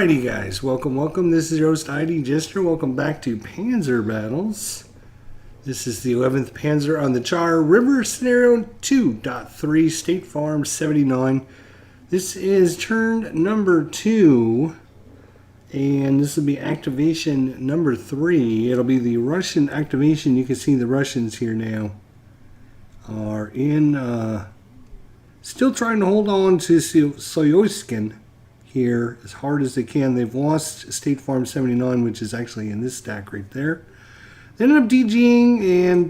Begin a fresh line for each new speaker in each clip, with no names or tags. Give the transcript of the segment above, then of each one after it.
Alrighty guys, welcome. This is your host ID Jester. Welcome back to Panzer Battles. This is the 11th Panzer on the Chir River Scenario 2.3 State Farm 79. This is turn number 2, and this will be activation number 3. It'll be the Russian activation. You can see the Russians here now are in, still trying to hold on to Soyoskin here as hard as they can. They've lost State Farm 79, which is actually in this stack right there. They ended up DGing and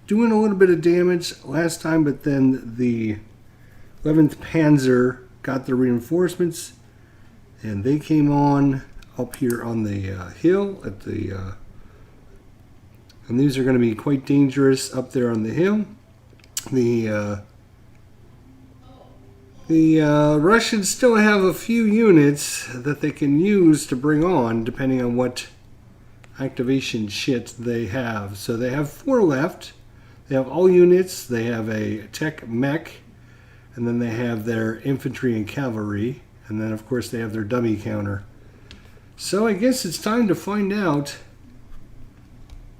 doing a little bit of damage last time, but then the 11th Panzer got the reinforcements, and they came on up here on the hill at the and these are going to be quite dangerous up there on the hill. The Russians still have a few units that they can use to bring on, depending on what activation shit they have. So they have 4 left. They have all units. They have a tech mech, and then they have their infantry and cavalry, and then of course they have their dummy counter. So I guess it's time to find out.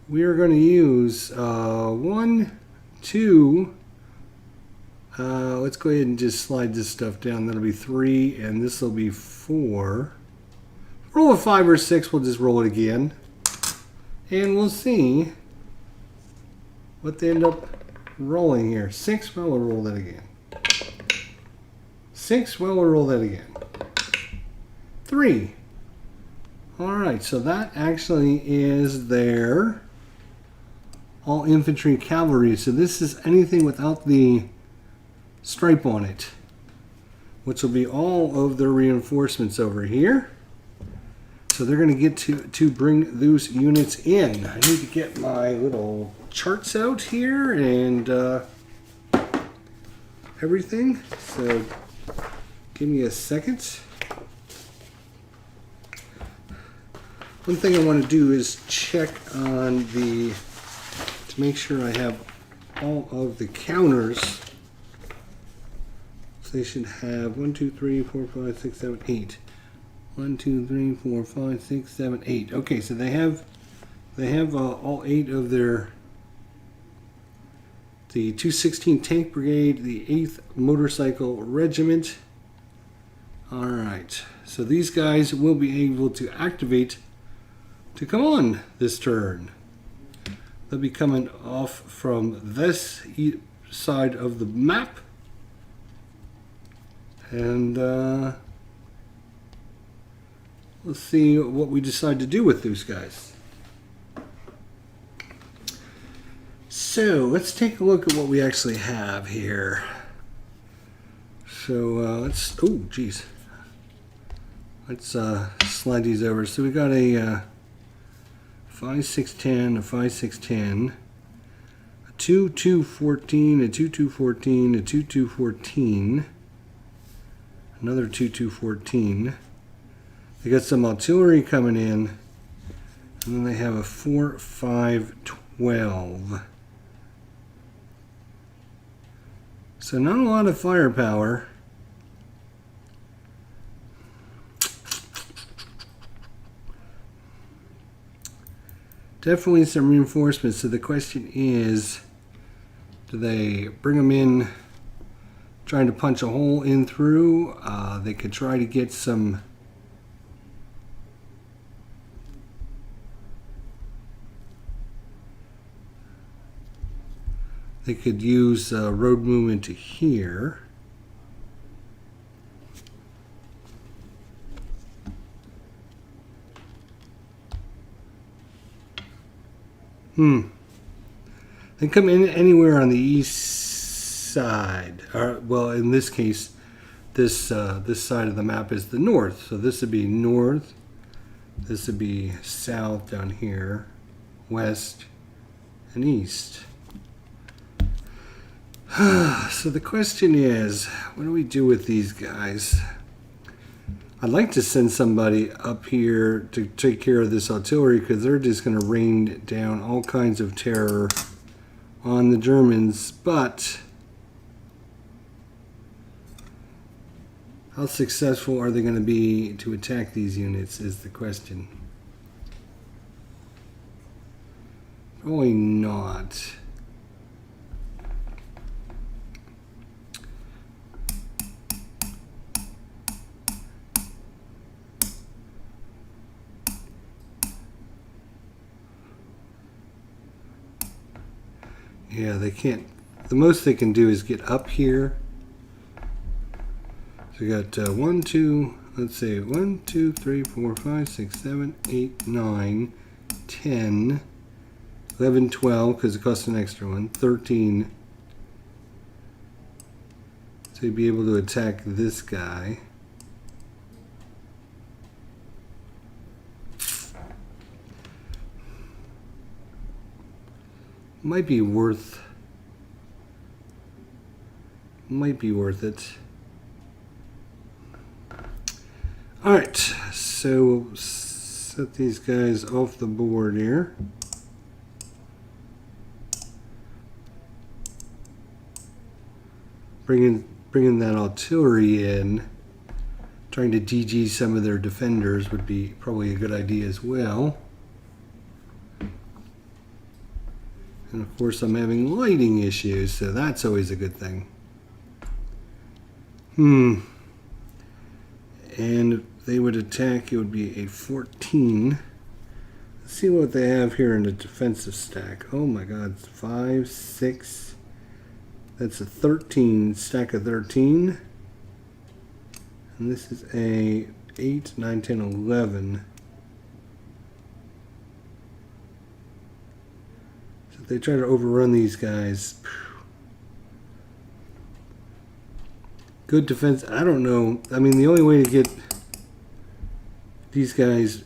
We are going to use 1, 2. Let's go ahead and just slide this stuff down. That'll be 3, and this will be 4. Roll a 5 or 6. We'll just roll it again, and we'll see what they end up rolling here. 6. Well, we'll roll that again. 6. Well, we'll roll that again. 3. All right. So that actually is their all infantry cavalry. So this is anything without the stripe on it, which will be all of their reinforcements over here. So they're going to get to bring those units in. I need to get my little charts out here and everything. So give me a second. One thing I want to do is check on to make sure I have all of the counters. They should have 1, 2, 3, 4, 5, 6, 7, 8. 1, 2, 3, 4, 5, 6, 7, 8. Okay, so they have all 8 of the 216 Tank Brigade, the 8th Motorcycle Regiment. All right, so these guys will be able to activate to come on this turn. They'll be coming off from this side of the map. And let's see what we decide to do with those guys. So let's take a look at what we actually have here. So let's, oh geez, let's slide these over. So we got a 5.610, a 5.610, a 2.214, a 2.214, a 2.214. Another 2.214. They got some artillery coming in, and then they have a 4.512. So not a lot of firepower. Definitely some reinforcements. So the question is, do they bring them in trying to punch a hole in through? They could try to get some they could use road movement to here. They come in anywhere on the east side. Well, in this case, this side of the map is the north. So this would be north. This would be south down here, west, and east. So the question is, what do we do with these guys? I'd like to send somebody up here to take care of this artillery, because they're just going to rain down all kinds of terror on the Germans, but How successful are they going to be to attack these units is the question. Probably not. Yeah, they can't. The most they can do is get up here. So we got 1, 2, let's say 1, 2, 3, 4, 5, 6, 7, 8, 9, 10, 11, 12, because it costs an extra one, 13. So you'd be able to attack this guy. Might be worth it. Alright, so we'll set these guys off the board here. Bringing that artillery in, trying to DG some of their defenders would be probably a good idea as well. And of course I'm having lighting issues, so that's always a good thing. And if they would attack, it would be a 14. Let's see what they have here in the defensive stack. Oh my god, 5, 6. That's a 13, stack of 13. And this is a 8, 9, 10, 11. So if they try to overrun these guys, good defense. I don't know. I mean, the only way to get these guys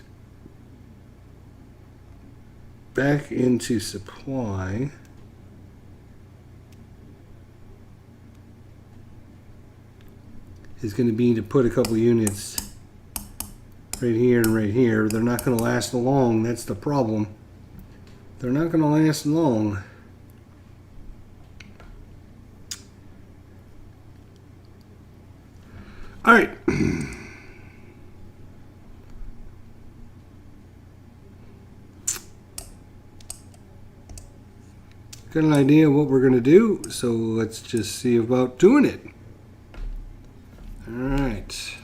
back into supply is going to be to put a couple units right here and right here. They're not going to last long. That's the problem. They're not going to last long. All right. Got an idea of what we're going to do, so let's just see about doing it. All right.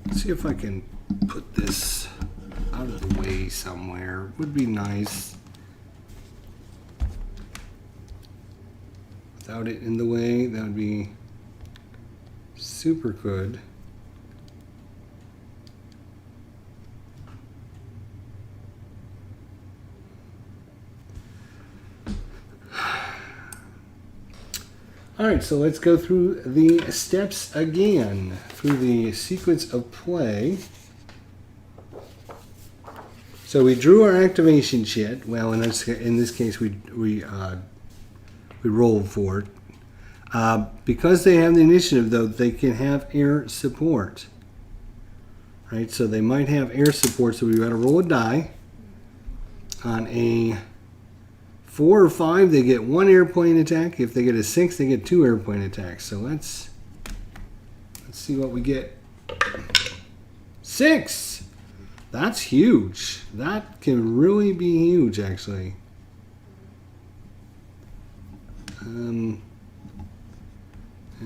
Let's see if I can put this out of the way somewhere. Would be nice. Without it in the way, that would be super good. Alright, so let's go through the steps again, through the sequence of play. So we drew our activation chit. Well, in this case, we rolled for it. Because they have the initiative, though, they can have air support. Right, so they might have air support, so we've got to roll a die. On a 4 or 5, they get 1 airplane attack. If they get a 6, they get 2 airplane attacks. So let's see what we get. 6! That's huge. That can really be huge, actually. And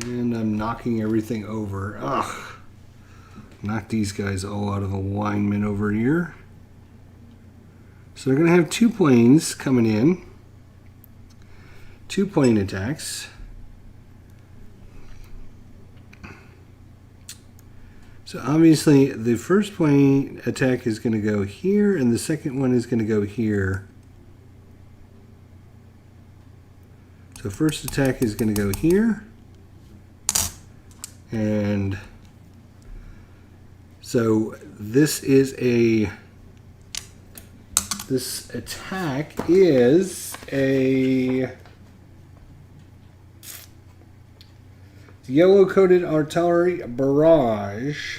I'm knocking everything over. Ugh. Knock these guys all out of alignment over here. So they're going to have 2 planes coming in. 2 plane attacks. So obviously the first plane attack is going to go here and the second one is going to go here. So first attack is going to go here. And so this attack is a yellow-coated artillery barrage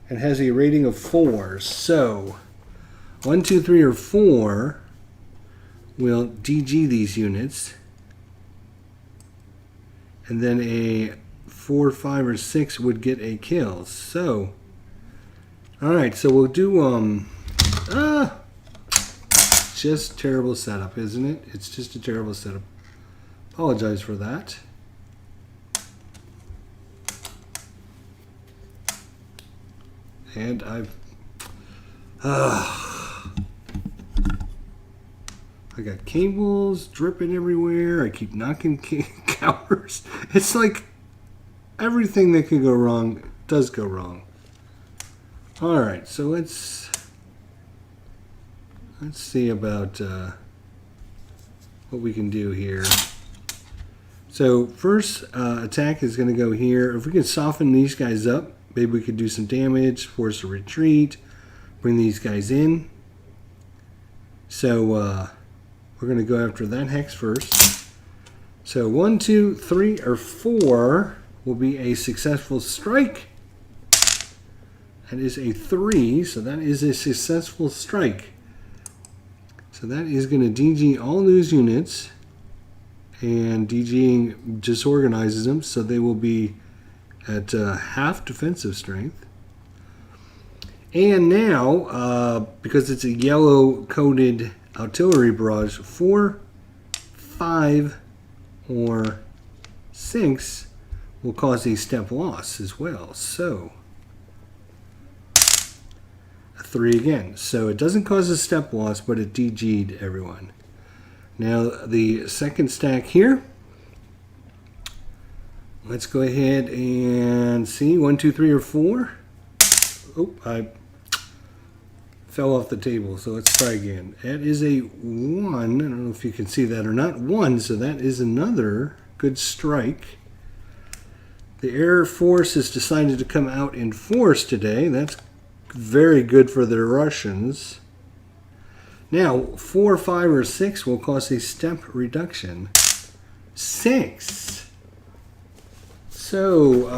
and has a rating of 4. So 1, 2, 3, or 4 will DG these units. and then a 4, 5, or 6 would get a kill. So, all right, so we'll do just terrible setup, isn't it? It's just a terrible setup. Apologize for that. And I got cables dripping everywhere. I keep knocking counters. It's like everything that could go wrong does go wrong. All right, so let's see about what we can do here. So first attack is going to go here. If we can soften these guys up, maybe we could do some damage, force a retreat, bring these guys in. So we're going to go after that hex first. So 1, 2, 3, or 4 will be a successful strike. That is a 3, so that is a successful strike. So that is going to DG all those units, and DGing disorganizes them, so they will be at half defensive strength. And now, because it's a yellow-coated artillery barrage, 4, 5, or 6 will cause a step loss as well. So 3 again. So it doesn't cause a step loss, but it DG'd everyone. Now the second stack here. Let's go ahead and see. 1, 2, 3, or 4. Oh, I fell off the table, so let's try again. That is a 1. I don't know if you can see that or not. 1, so that is another good strike. The Air Force has decided to come out in force today. That's very good for the Russians. Now, 4, 5, or 6 will cause a step reduction. 6. So,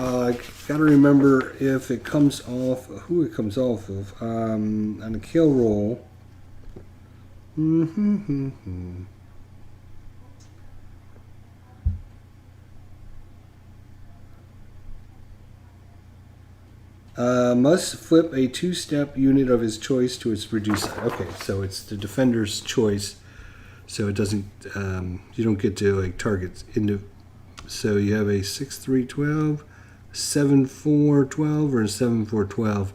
got to remember if it comes off, who it comes off of, on a kill roll. Must flip a 2-step unit of his choice to its reduced. Okay, so it's the defender's choice, so it doesn't. You don't get to like targets into. So you have a 6, 3, 12, 7, 4, 12, or a 7, 4, 12.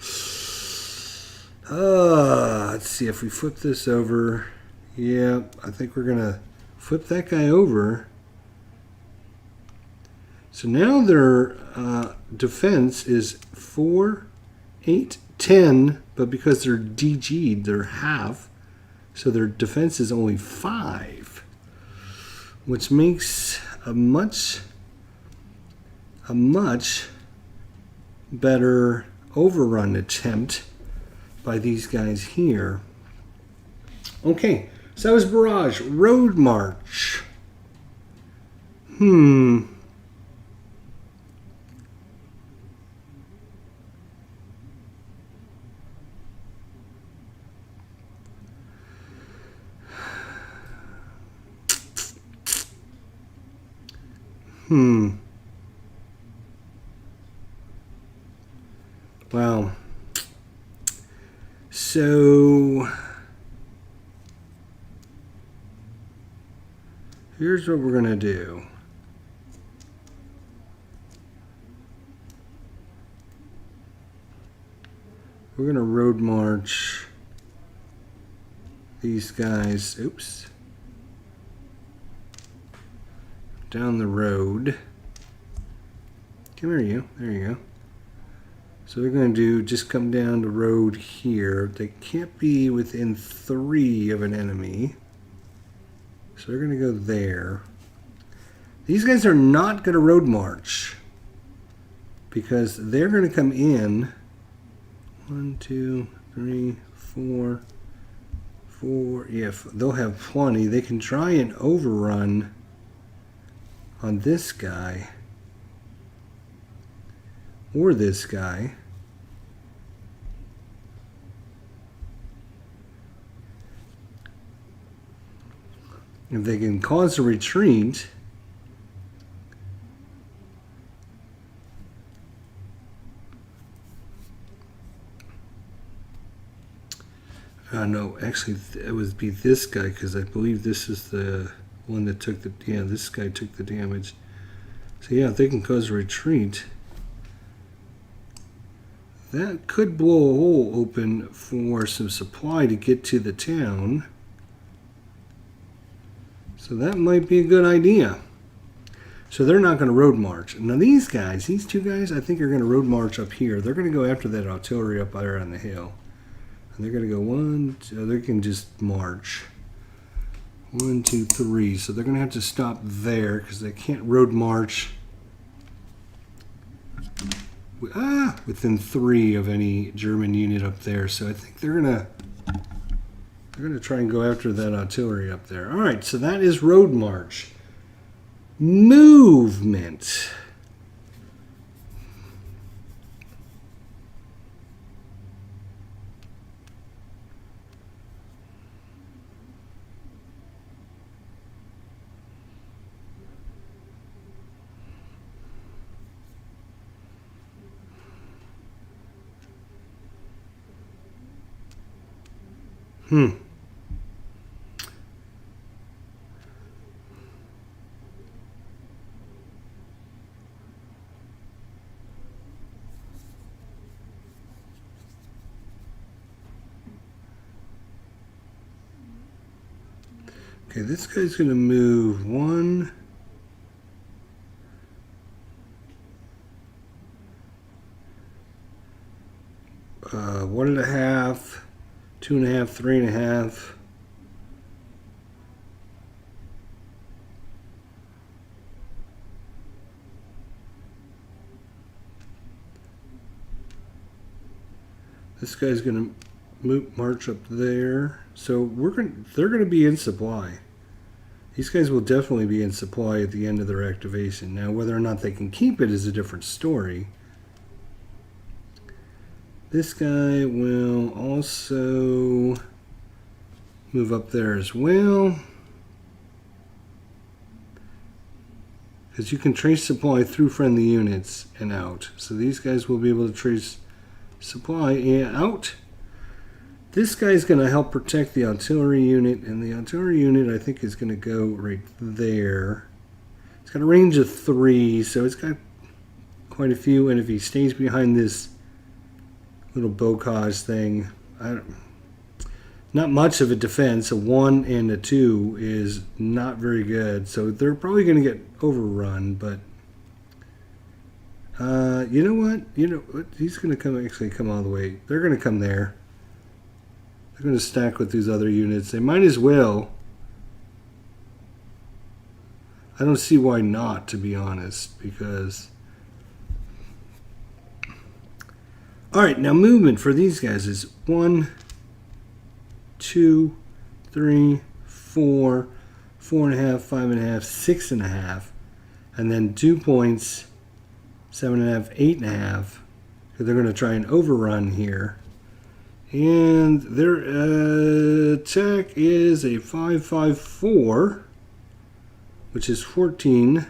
Let's see if we flip this over. Yeah, I think we're gonna flip that guy over. So now their defense is 4, 8, 10, but because they're DG'd, they're half. So their defense is only 5, which makes a much better overrun attempt by these guys here. Okay, so that was Barrage. Road March. Wow. So here's what we're going to do. We're going to road march these guys. Oops. Down the road. Come here, you. There you go. So they're going to do just come down the road here. They can't be within 3 of an enemy. So they're going to go there. These guys are not going to road march because they're going to come in. 1, 2, 3, 4, 4. Yeah, they'll have plenty. They can try and overrun on this guy or this guy. If they can cause a retreat, No, actually, it would be this guy, because I believe this is the one that took the... Yeah, this guy took the damage. So yeah, if they can cause a retreat, that could blow a hole open for some supply to get to the town. So that might be a good idea. So they're not going to road march. Now these guys, these two guys, I think are going to road march up here. They're going to go after that artillery up there on the hill. And they're going to go 1, 2, they can just march. 1, 2, 3. So they're going to have to stop there because they can't road march within 3 of any German unit up there. So I think they're going to try and go after that artillery up there. All right, so that is road march. Movement. Okay, this guy's going to move 1. One and a half, 2.5, 3.5. This guy's going to march up there. So they're going to be in supply. These guys will definitely be in supply at the end of their activation. Now, whether or not they can keep it is a different story. This guy will also move up there as well, because you can trace supply through friendly units and out. So these guys will be able to trace supply and out. This guy's going to help protect the artillery unit, and the artillery unit I think is going to go right there. It's got a range of 3, so it's got quite a few, and if he stays behind this little bocage thing, not much of a defense. A 1 and a 2 is not very good, so they're probably going to get overrun, but you know what? He's going to actually come all the way. They're going to come there. They're going to stack with these other units. They might as well. I don't see why not, to be honest, because... All right, now movement for these guys is 1, 2, 3, 4, 4.5, 5.5, 6.5, and then 2 points, 7.5, 8.5. They're going to try and overrun here. And their attack is a 5.54, which is 14.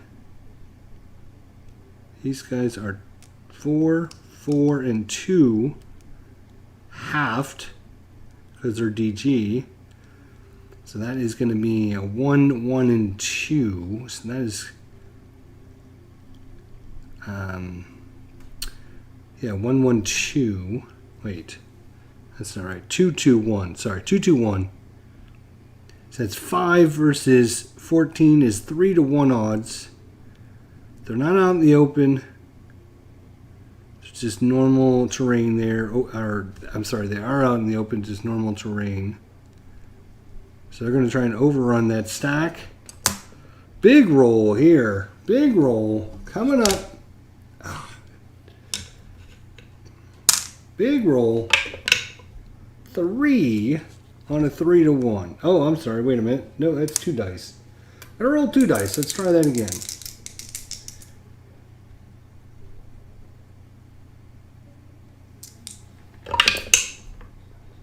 These guys are 4, 4, and 2, halved, because they're DG. So that is going to be a 1, 1, and 2. So that is, yeah, 1, 1, 2. Wait. That's not right. 2, 2, 1. Sorry, 2, 2, 1. So that's 5 versus 14 is 3 to 1 odds. They're not out in the open. It's just normal terrain there. I'm sorry, they are out in the open, just normal terrain. So they're going to try and overrun that stack. Big roll here. Big roll. Coming up. Big roll. 3 on a 3 to 1. Oh, I'm sorry. Wait a minute. No, that's 2 dice. I rolled 2 dice. Let's try that again.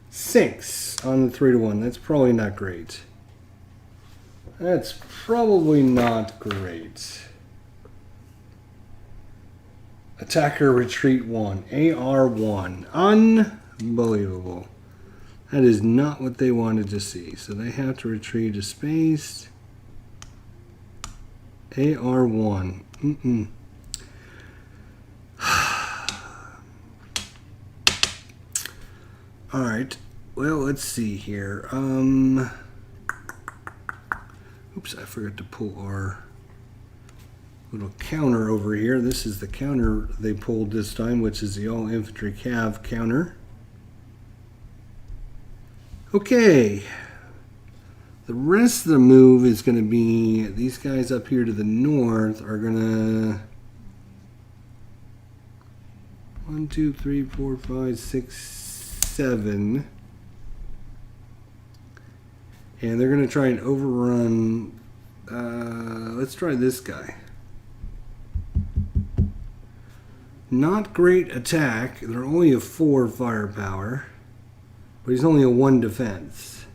Six on the 3 to 1. That's probably not great. That's probably not great. Attacker retreat 1. AR 1. Unbelievable. That is not what they wanted to see. So they have to retreat to space. AR1. Alright. Well, let's see here. Oops, I forgot to pull our little counter over here. This is the counter they pulled this time, which is the all infantry cav counter. Okay. The rest of the move is going to be these guys up here to the north are going to 1, 2, 3, 4, 5, 6, 7. And they're going to try and overrun. Let's try this guy. Not great attack. They're only a 4 firepower. But he's only a 1 defense.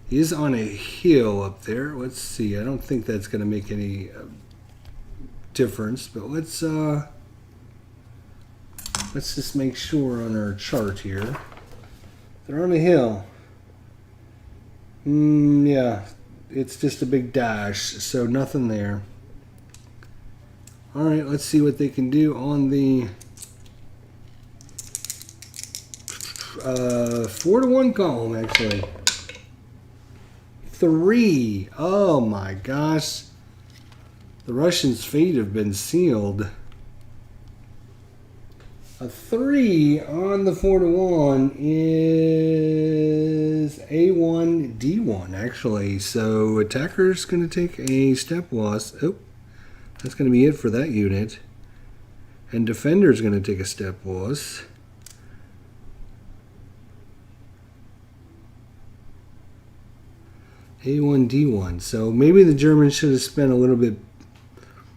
He is on a hill up there. Let's see. I don't think that's going to make any difference. But let's just make sure on our chart here. They're on a hill. Yeah, it's just a big dash, so nothing there. Alright, let's see what they can do on the 4-to-1 column, actually. 3. Oh my gosh. The Russians' fate have been sealed. A 3 on the 4-to-1 is A1, D1, actually. So attacker's going to take a step loss. Oh, that's going to be it for that unit. And defender's going to take a step loss. A1, D1. So maybe the Germans should have spent a little bit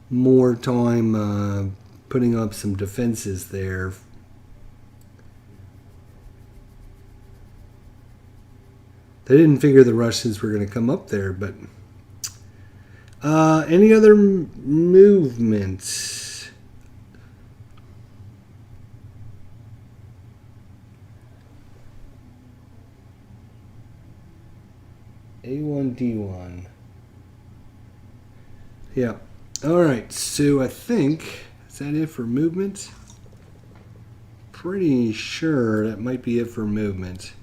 more time putting up some defenses there. They didn't figure the Russians were going to come up there, but any other movements? A1, D1. Yeah. All right. So I think, is that it for movement? Pretty sure that might be it for movement.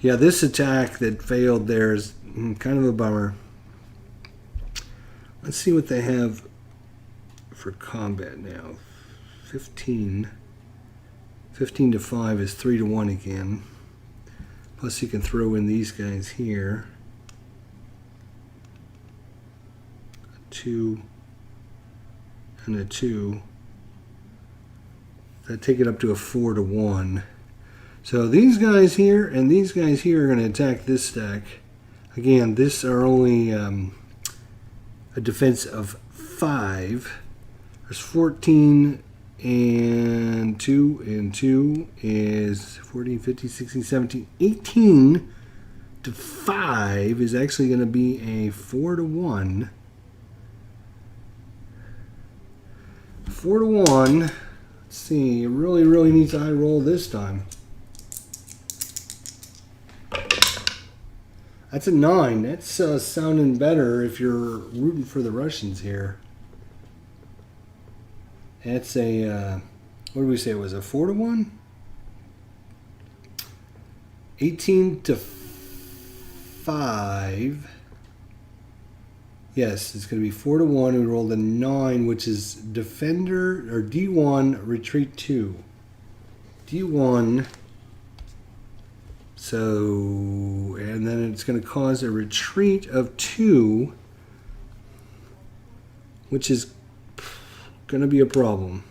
Yeah, this attack that failed there is kind of a bummer. Let's see what they have for combat now. 15 to 5 is 3-to-1 again. Plus you can throw in these guys here. 2 and a 2. That take it up to a 4-to-1. So these guys here and these guys here are going to attack this stack. Again, this are only a defense of 5. There's 14 and 2 and 2 is 14, 15, 16, 17, 18 to 5 is actually going to be a 4-to-1. 4-to-1. Let's see. It really needs to high roll this time. That's a 9. That's sounding better if you're rooting for the Russians here. That's a, what did we say it was, a 4-to-1? 18 to 5. Yes, it's going to be 4-to-1. We rolled a 9, which is defender, or D1, retreat 2. D1. So, and then it's going to cause a retreat of 2, which is going to be a problem.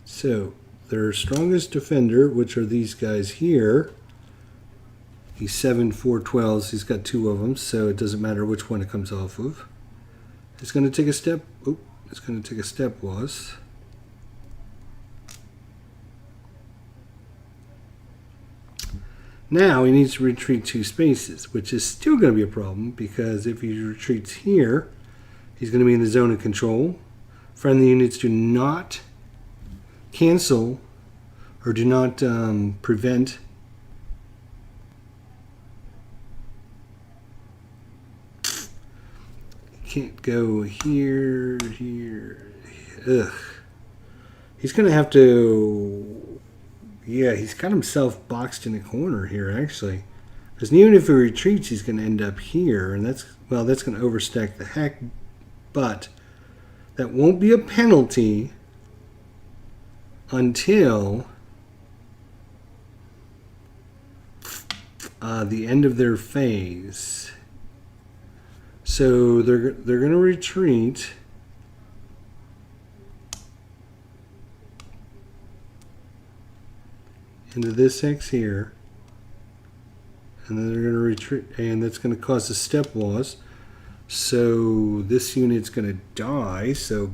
So, their strongest defender, which are these guys here, these 7 412s, he's got 2 of them, so it doesn't matter which one it comes off of. It's going to take a step, it's going to take a step loss. Now he needs to retreat 2 spaces, which is still going to be a problem because if he retreats here, he's going to be in the zone of control. Friendly units do not cancel or do not prevent can't go here. Ugh. He's going to have to... Yeah, he's got himself boxed in a corner here, actually. Because even if he retreats, he's going to end up here. And that's going to overstack the heck. But that won't be a penalty until the end of their phase. So they're going to retreat. Into this hex here, and then they're going to retreat, and that's going to cause a step loss. So this unit's going to die. So,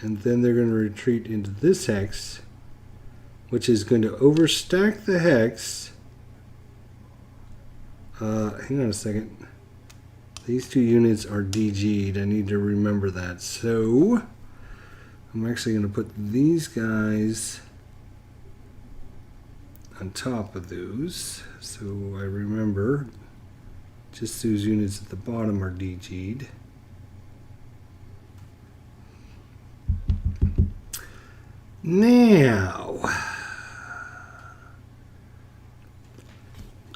and then they're going to retreat into this hex, which is going to overstack the hex. Hang on a second. These two units are DG'd. I need to remember that. So I'm actually going to put these guys on top of those, so I remember just those units at the bottom are DG'd. Now,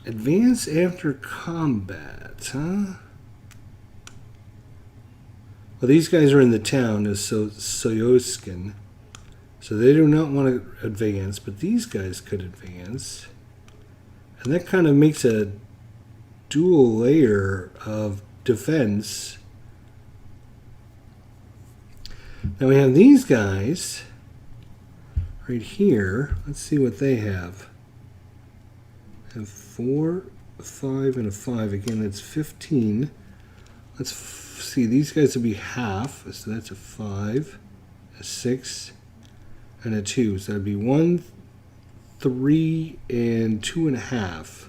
advance after combat, huh? Well, these guys are in the town of Soyoskin, so they do not want to advance, but these guys could advance. And that kind of makes a dual layer of defense. Now we have these guys right here. Let's see what they have. I have 4, a 5, and a 5. Again, that's 15. Let's see, these guys will be half, so that's a 5, a 6, and a 2. So that'd be 1, 3, and 2.5.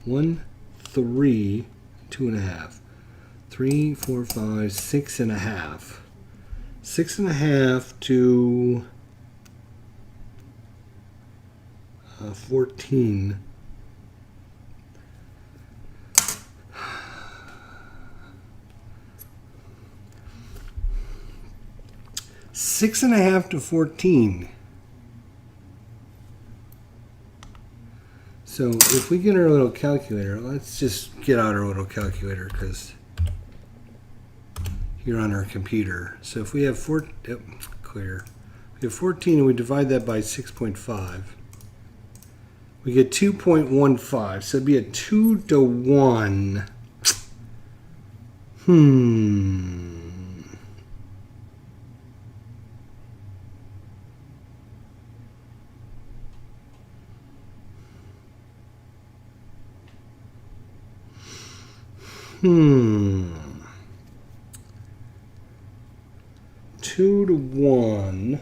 1, 3, 2.5. 3, 4, 5, 6.5. 6.5 to 14. 6.5 to 14. So if we get our little calculator, let's just get out our little calculator because you're on our computer. So if we have clear. We have 14 and we divide that by 6.5. We get 2.15. So it'd be a 2 to 1. Hmm. 2 to 1.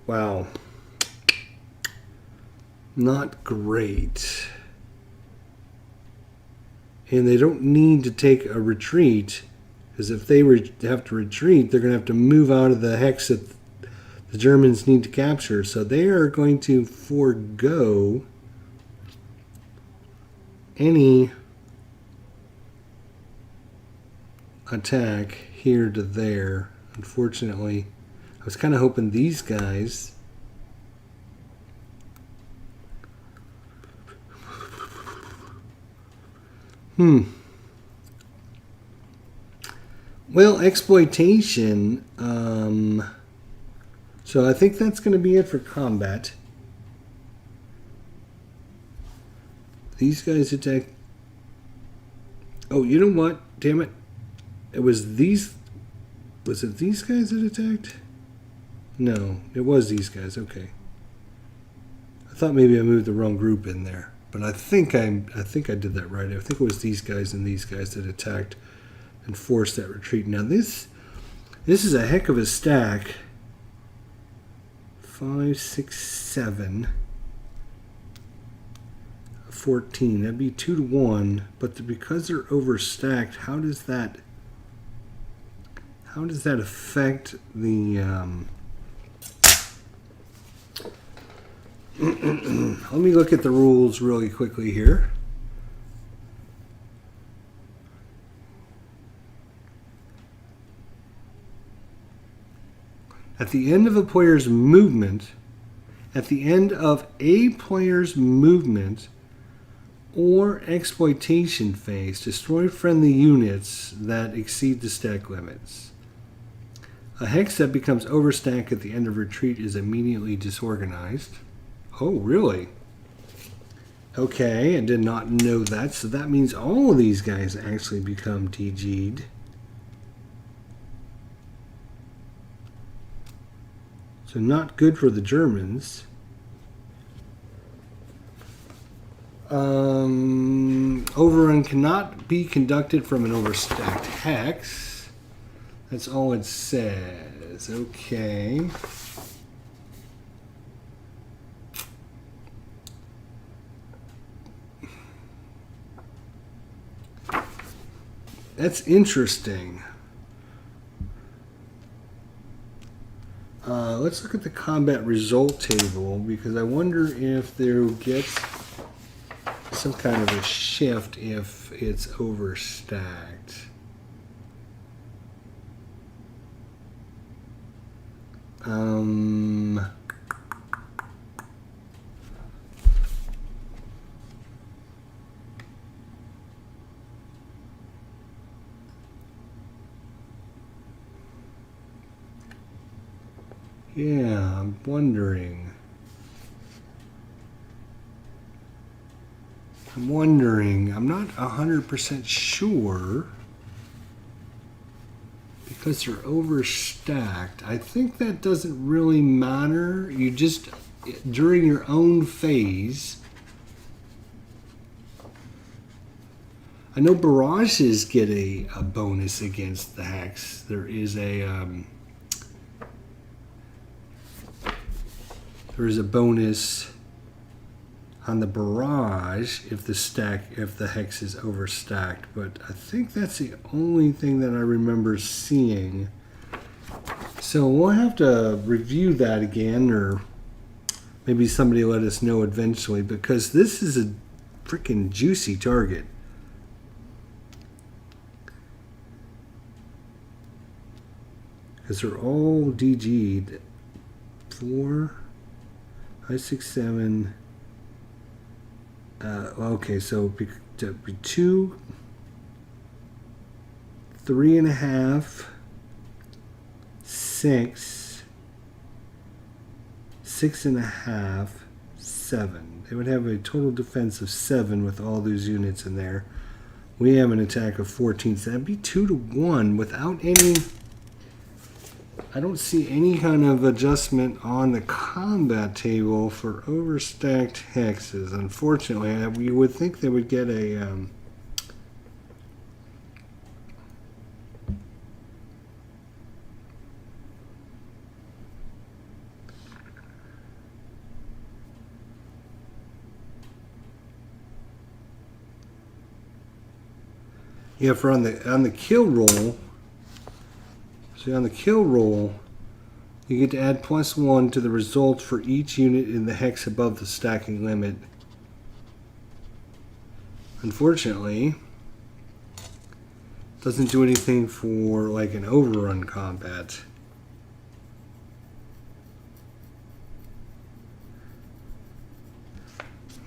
Wow. Not great. And they don't need to take a retreat, because if they have to retreat, they're going to have to move out of the hex that the Germans need to capture. So they are going to forego any attack here to there. Unfortunately, I was kind of hoping these guys well, exploitation. So I think that's going to be it for combat. These guys attack. Oh, you know what? Damn it. It was these. Was it these guys that attacked? No, it was these guys. Okay. I thought maybe I moved the wrong group in there, but I think I did that right. I think it was these guys and these guys that attacked and forced that retreat. Now this is a heck of a stack. 5, 6, 7. 14. That'd be 2 to 1, but because they're overstacked, how does that how does that affect the... Let me look at the rules really quickly here. At the end of a player's movement, or exploitation phase, destroy friendly units that exceed the stack limits. A hex that becomes overstacked at the end of retreat is immediately disorganized. Oh, really? Okay, I did not know that. So that means all of these guys actually become DG'd. So not good for the Germans. Overrun cannot be conducted from an overstacked hex. That's all it says. Okay. That's interesting. Let's look at the combat result table, because I wonder if they'll get some kind of a shift if it's overstacked. Yeah, I'm wondering. I'm not 100% sure because they're overstacked. I think that doesn't really matter. You just, during your own phase, I know barrages get a bonus against the hex. There is a bonus on the barrage if the hex is overstacked, but I think that's the only thing that I remember seeing. So we'll have to review that again, or maybe somebody let us know eventually, because this is a freaking juicy target. Because they're all DG'd. 4, 5, 6, 7. Okay, so be 2, 3.5, 6, 6.5, 7. They would have a total defense of 7 with all those units in there. We have an attack of 14, so that'd be 2 to 1 without any... I don't see any kind of adjustment on the combat table for overstacked hexes. Unfortunately, you would think they would get a... Yeah, for on the kill roll. See, on the kill roll, you get to add +1 to the result for each unit in the hex above the stacking limit. Unfortunately, doesn't do anything for like an overrun combat.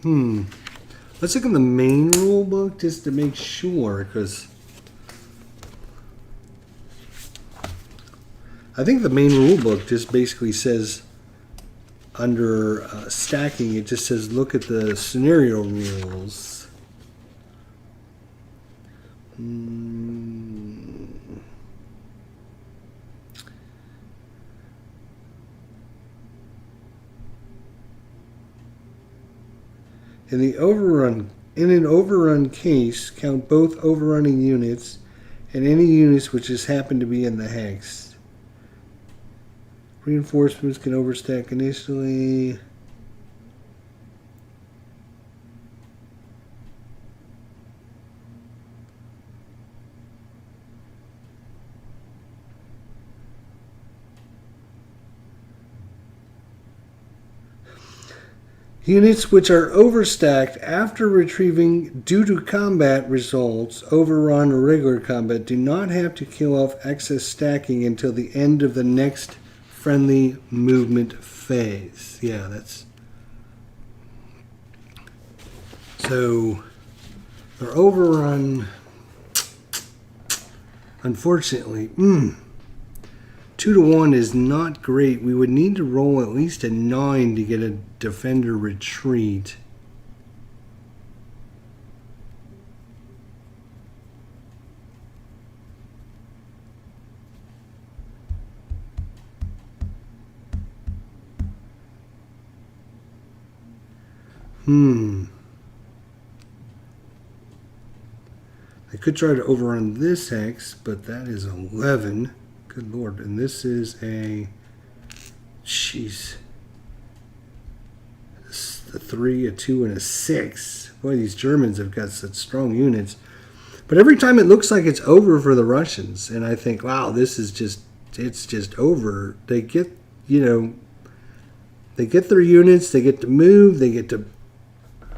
Let's look in the main rule book just to make sure, because I think the main rule book just basically says under stacking, it just says look at the scenario rules. In an overrun case, count both overrunning units and any units which just happen to be in the hex. Reinforcements can overstack initially. Units which are overstacked after retrieving due to combat results, overrun, or regular combat do not have to kill off excess stacking until the end of the next friendly movement phase. Yeah, that's... So, their overrun, unfortunately, 2 to 1 is not great. We would need to roll at least a 9 to get a defender retreat. I could try to overrun this hex, but that is 11. Good lord. And this is a... Jeez. A 3, a 2, and a 6. Boy, these Germans have got such strong units. But every time it looks like it's over for the Russians, and I think, wow, this is just... It's just over. They get, you know... They get their units, they get to move, they get to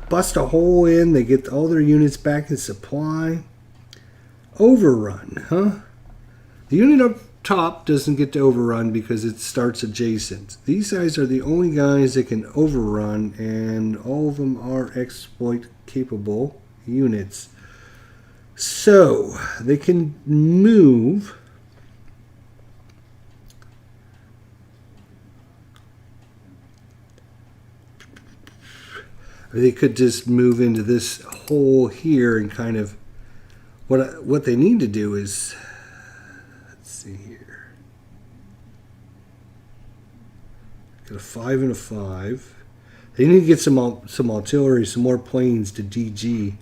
bust a hole in, they get all their units back in supply. Overrun, huh? The unit up top doesn't get to overrun because it starts adjacent. These guys are the only guys that can overrun, and all of them are exploit capable units. So, they can move. They could just move into this hole here and kind of... What they need to do is... Let's see here. Got a 5 and a 5. They need to get some artillery, some more planes to DG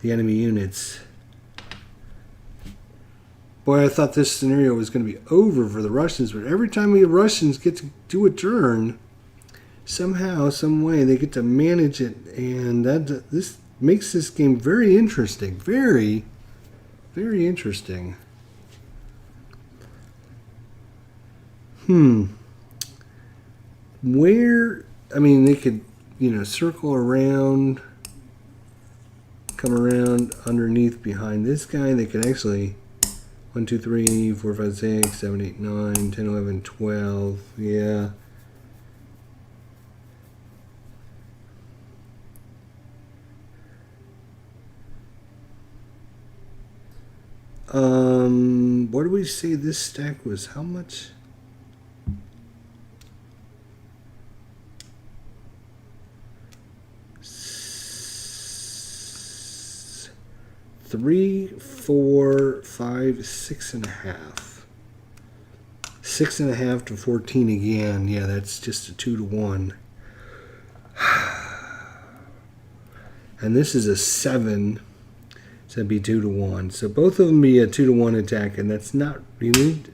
the enemy units. Boy, I thought this scenario was going to be over for the Russians, but every time the Russians get to do a turn, somehow, some way, they get to manage it, and this makes this game very interesting. Very, very interesting. Where, I mean, they could, you know, circle around, come around underneath behind this guy. They could actually 1, 2, 3, 4, 5, 6, 7, 8, 9, 10, 11, 12. Yeah. What do we say this stack was? How much? Three, 4, 5, 6.5. 6.5 to 14 again. Yeah, that's just a 2 to 1. And this is a 7. So that'd be 2 to 1. So both of them be a 2 to 1 attack, and that's not... They need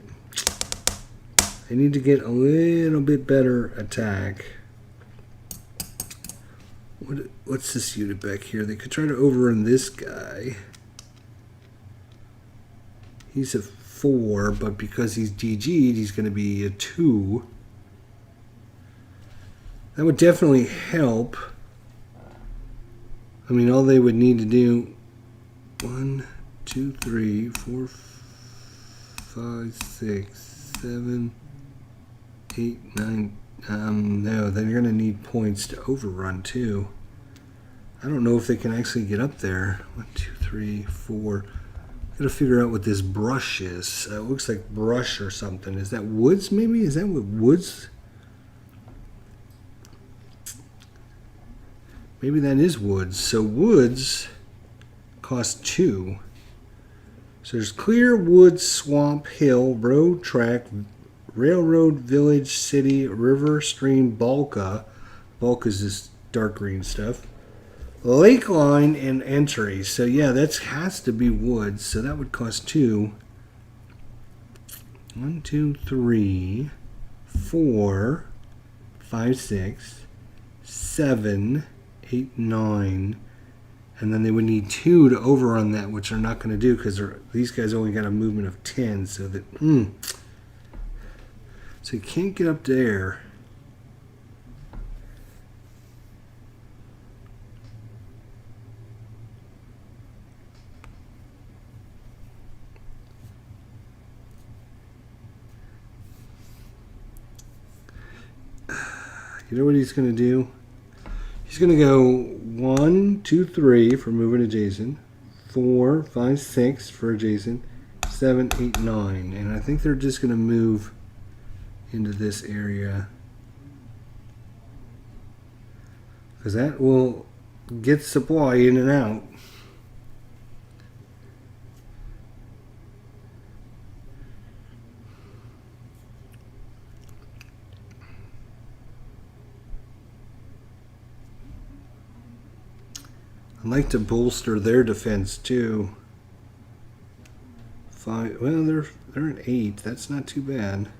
to get a little bit better attack. What's this unit back here? They could try to overrun this guy. He's a 4, but because he's DG'd, he's going to be a 2. That would definitely help. I mean, all they would need to do... 1, 2, 3, 4, 5, 6, 7, 8, 9. No, they're going to need points to overrun too. I don't know if they can actually get up there. 1, 2, 3, 4. Got to figure out what this brush is. It looks like brush or something. Is that woods maybe? Is that what woods? Maybe that is woods. So woods cost 2. So there's clear, wood, swamp, hill, road, track, railroad, village, city, river, stream, Balka. Balka is this dark green stuff. Lake line and entry. So yeah, that has to be wood. So that would cost 2. 1, 2, 3, 4, 5, 6, 7, 8, 9. And then they would need 2 to overrun that, which they're not going to do because these guys only got a movement of 10. So that so you can't get up there. You know what he's going to do? He's going to go 1, 2, 3 for moving adjacent, 4, 5, 6 for adjacent, 7, 8, 9. And I think they're just going to move into this area, because that will get supply in and out. I'd like to bolster their defense too. 5. Well, they're at 8. That's not too bad.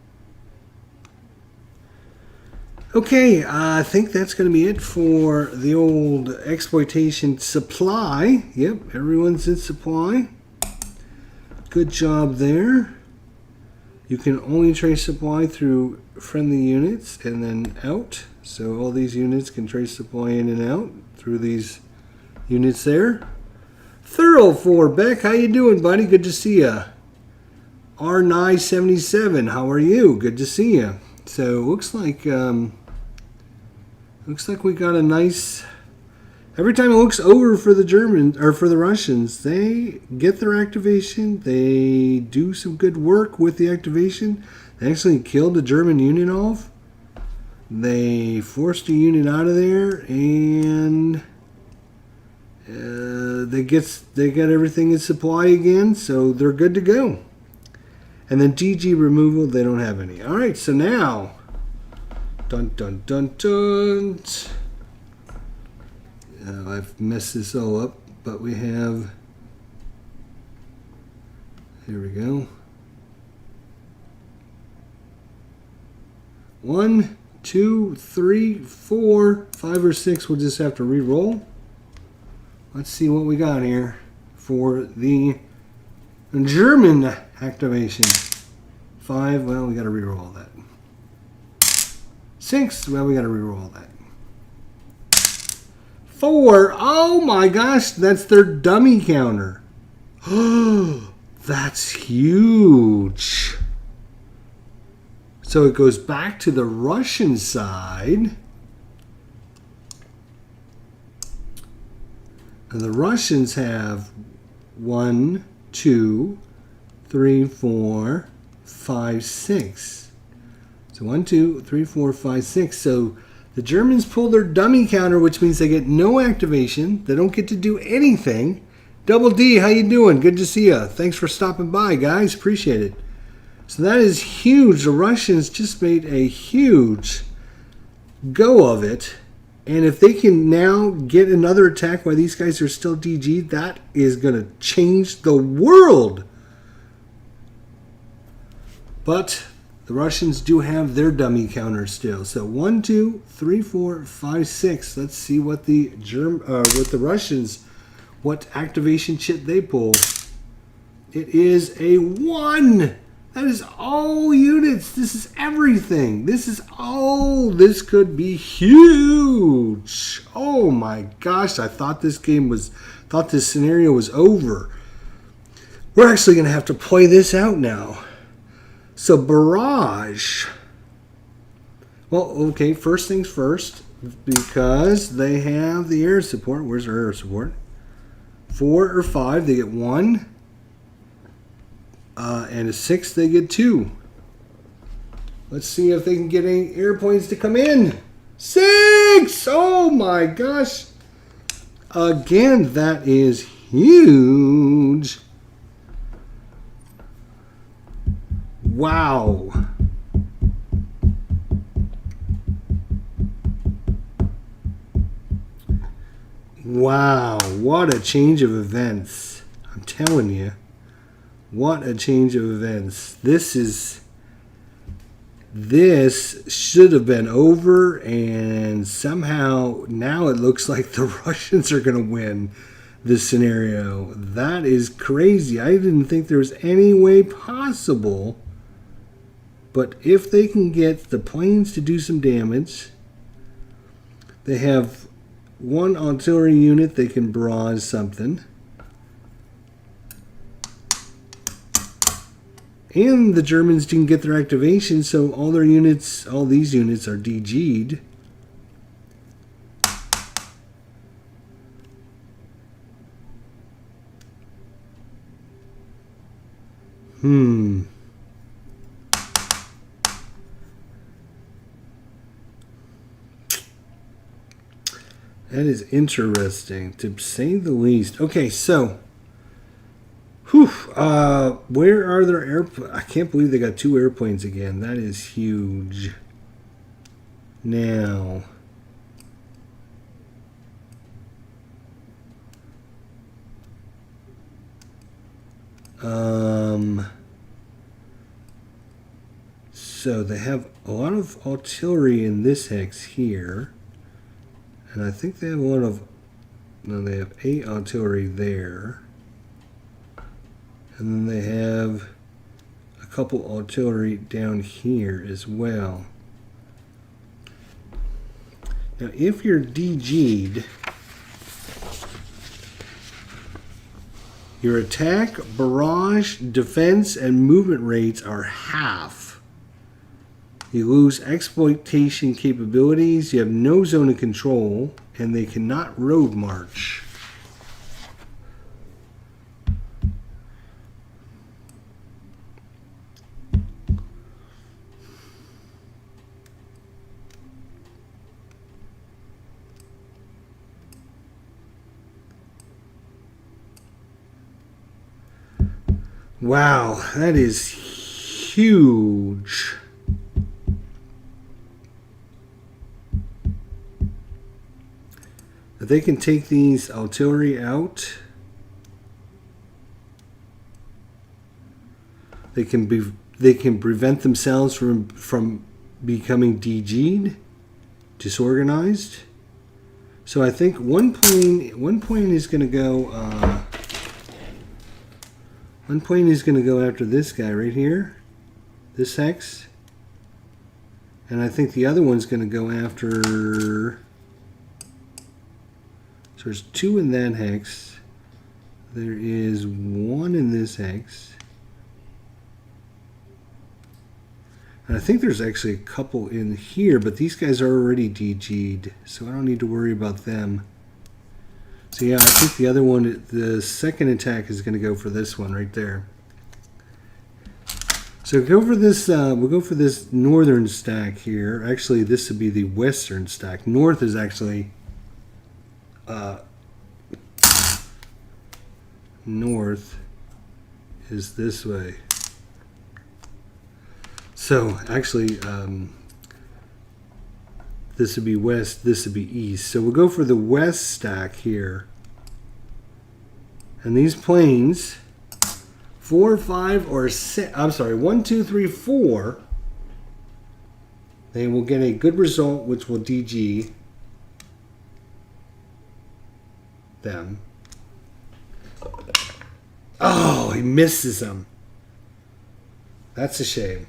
Okay, I think that's going to be it for the old exploitation supply. Yep, everyone's in supply. Good job there. You can only trace supply through friendly units and then out. So all these units can trace supply in and out through these units there. Thorough for Beck, how you doing, buddy? Good to see ya. R977, how are you? Good to see ya. So looks like we got a nice. Every time it looks over for the Germans or for the Russians, they get their activation. They do some good work with the activation. They actually killed a German unit off. They forced a unit out of there, and they got everything in supply again, so they're good to go. And then DG removal, they don't have any. All right, so now, dun dun dun dun. I've messed this all up, but we have. Here we go. 1, 2, 3, 4, 5, or 6. We'll just have to re-roll. Let's see what we got here for the German activation. 5, well, we got to re-roll that. 6, well, we got to re-roll that. 4, oh my gosh, that's their dummy counter. Oh, that's huge. So it goes back to the Russian side. And the Russians have 1, 2, 3, 4, 5, 6. So 1, 2, 3, 4, 5, 6. So the Germans pull their dummy counter, which means they get no activation. They don't get to do anything. Double D, how you doing? Good to see you. Thanks for stopping by, guys. Appreciate it. So that is huge. The Russians just made a huge go of it. And if they can now get another attack while these guys are still DG'd, that is going to change the world. But the Russians do have their dummy counter still. So 1, 2, 3, 4, 5, 6. Let's see what the Russians, what activation chit they pull. It is a 1. That is all units. This is everything. This could be huge. Oh my gosh, I thought this scenario was over. We're actually going to have to play this out now. So Barrage. Well, okay, first things first, because they have the air support. Where's their air support? 4 or 5, they get 1. And a 6, they get 2. Let's see if they can get any airplanes to come in. 6! Oh my gosh. Again, that is huge. Wow. Wow, what a change of events. I'm telling you. What a change of events. This should have been over, and somehow now it looks like the Russians are going to win this scenario. That is crazy. I didn't think there was any way possible. But if they can get the planes to do some damage, they have 1 artillery unit, they can barrage something. And the Germans didn't get their activation, so all these units are DG'd. That is interesting, to say the least. Okay, so, where are their airplanes? I can't believe they got 2 airplanes again. That is huge. Now, so they have a lot of artillery in this hex here. And I think they have a lot of, no, they have 8 artillery there. And then they have a couple artillery down here as well. Now, if you're DG'd, your attack, barrage, defense, and movement rates are half. You lose exploitation capabilities, you have no zone of control, and they cannot road march. Wow, that is huge. If they can take these artillery out, they can prevent themselves from becoming DG'd, disorganized. So I think one plane is going to go. One plane is going to go after this guy right here, this hex, and I think the other one's going to go after. So there's 2 in that hex. There is 1 in this hex. And I think there's actually a couple in here, but these guys are already DG'd, so I don't need to worry about them. So yeah, I think the other one, the second attack is going to go for this one right there. So go for this. We'll go for this northern stack here. Actually, this would be the western stack. North is actually north is this way. So actually, this would be west, this would be east. So we'll go for the west stack here. And these planes, 4, 5, or 6, I'm sorry, 1, 2, 3, 4, they will get a good result, which will DG them. Oh, he misses them. That's a shame.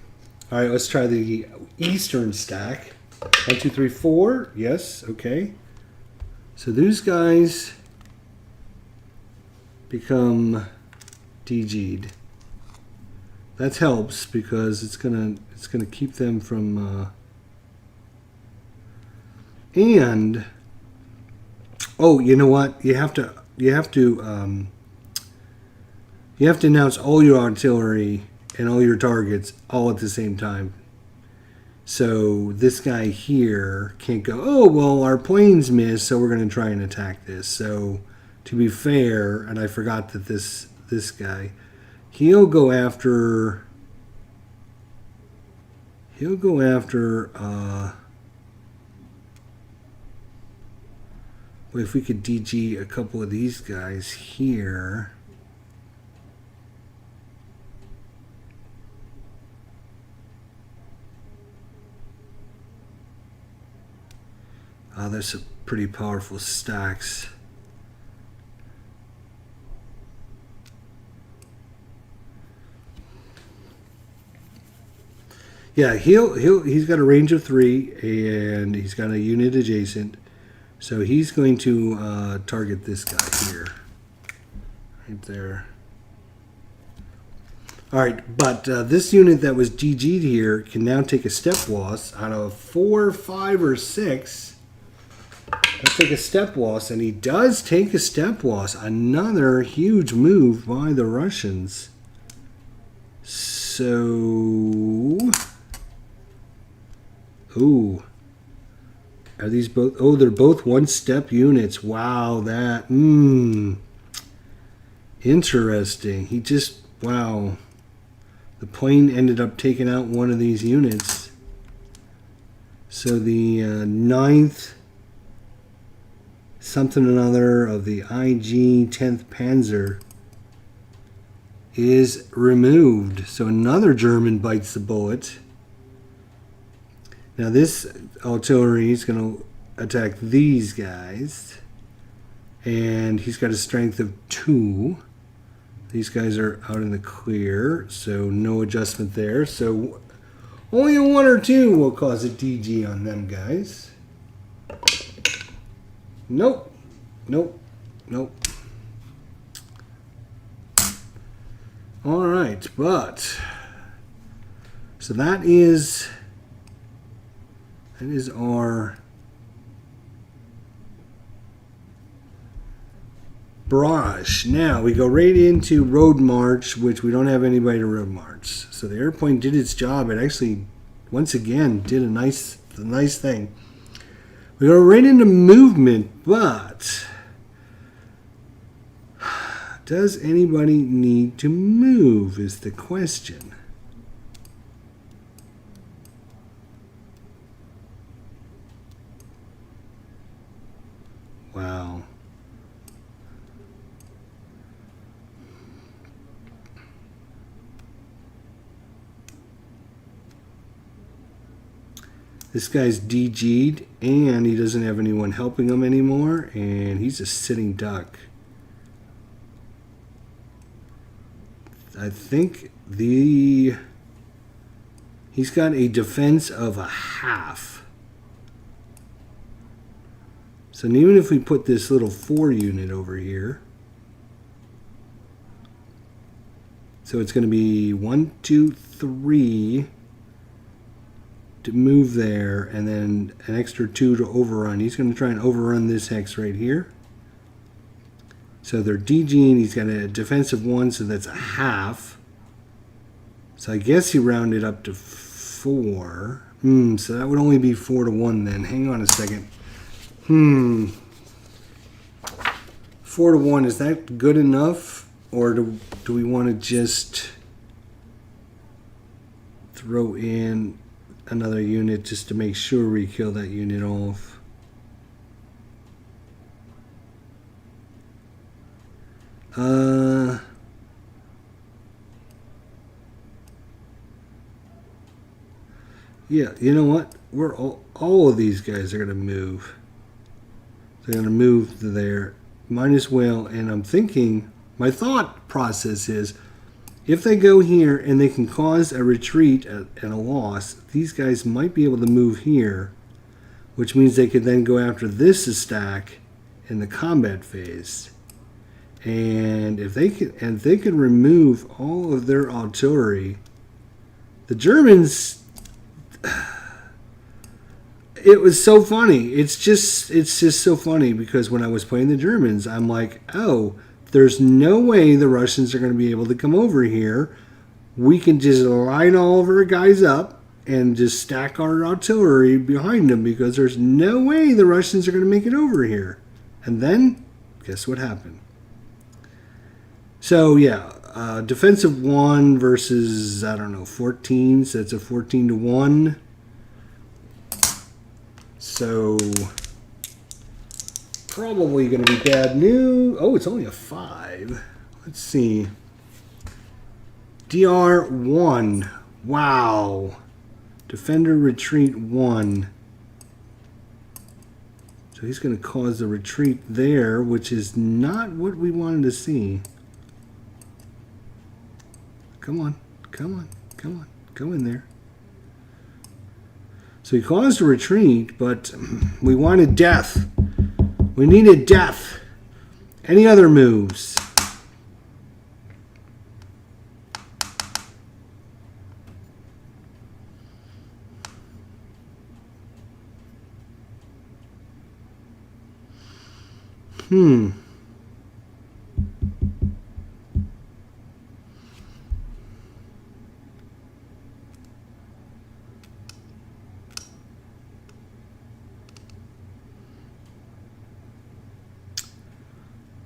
All right, let's try the eastern stack. 1, 2, 3, 4. Yes, okay. So these guys become DG'd. That helps because it's gonna keep them from. And oh, you know what? You have to announce all your artillery and all your targets all at the same time. So this guy here can't go, oh, well, our planes missed, so we're going to try and attack this. So to be fair, and I forgot that this guy, he'll go after, well, if we could DG a couple of these guys here. There's some pretty powerful stacks. Yeah, he's got a range of 3 and he's got a unit adjacent. So he's going to target this guy here. Right there. Alright, but this unit that was DG'd here can now take a step loss out of 4, 5, or 6. Let's take a step loss, and he does take a step loss. Another huge move by the Russians. So, ooh, are these both? Oh, they're both one-step units. Wow, that interesting. He just wow. The plane ended up taking out one of these units. So the 9th something or another of the IG 10th Panzer is removed. So another German bites the bullet. Now this artillery is going to attack these guys. And he's got a strength of 2. These guys are out in the clear, so no adjustment there. So only a 1 or 2 will cause a DG on them guys. Nope. Nope. Nope. All right, but so that is our barrage. Now we go right into road march, which we don't have anybody to road march. So the airplane did its job. It actually, once again, did a nice thing. We go right into movement, but does anybody need to move is the question. Wow. This guy's DG'd, and he doesn't have anyone helping him anymore, and he's a sitting duck. I think he's got a defense of a half. So even if we put this little 4 unit over here, so it's going to be 1, 2, 3 to move there, and then an extra 2 to overrun. He's going to try and overrun this hex right here. So they're DGing. He's got a defensive 1, so that's a half. So I guess he rounded up to 4. So that would only be 4 to 1 then. Hang on a second. 4 to 1, is that good enough? Or do we want to just throw in another unit just to make sure we kill that unit off? Yeah, you know what? We're all of these guys are going to move. They're going to move to there. Might as well. And I'm thinking, my thought process is, if they go here and they can cause a retreat and a loss, these guys might be able to move here, which means they could then go after this stack in the combat phase. And if they could remove all of their artillery, the Germans, it was so funny. It's just so funny, because when I was playing the Germans, I'm like, oh, there's no way the Russians are going to be able to come over here. We can just line all of our guys up and just stack our artillery behind them, because there's no way the Russians are going to make it over here. And then, guess what happened? So, yeah, defensive 1 versus, I don't know, 14. So it's a 14 to 1. So, probably going to be bad news. Oh, it's only a 5. Let's see. DR1. Wow. Defender retreat 1. So he's going to cause a retreat there, which is not what we wanted to see. Come on. Come on. Come on. Go in there. So he caused a retreat, but we wanted death. We needed death. Any other moves?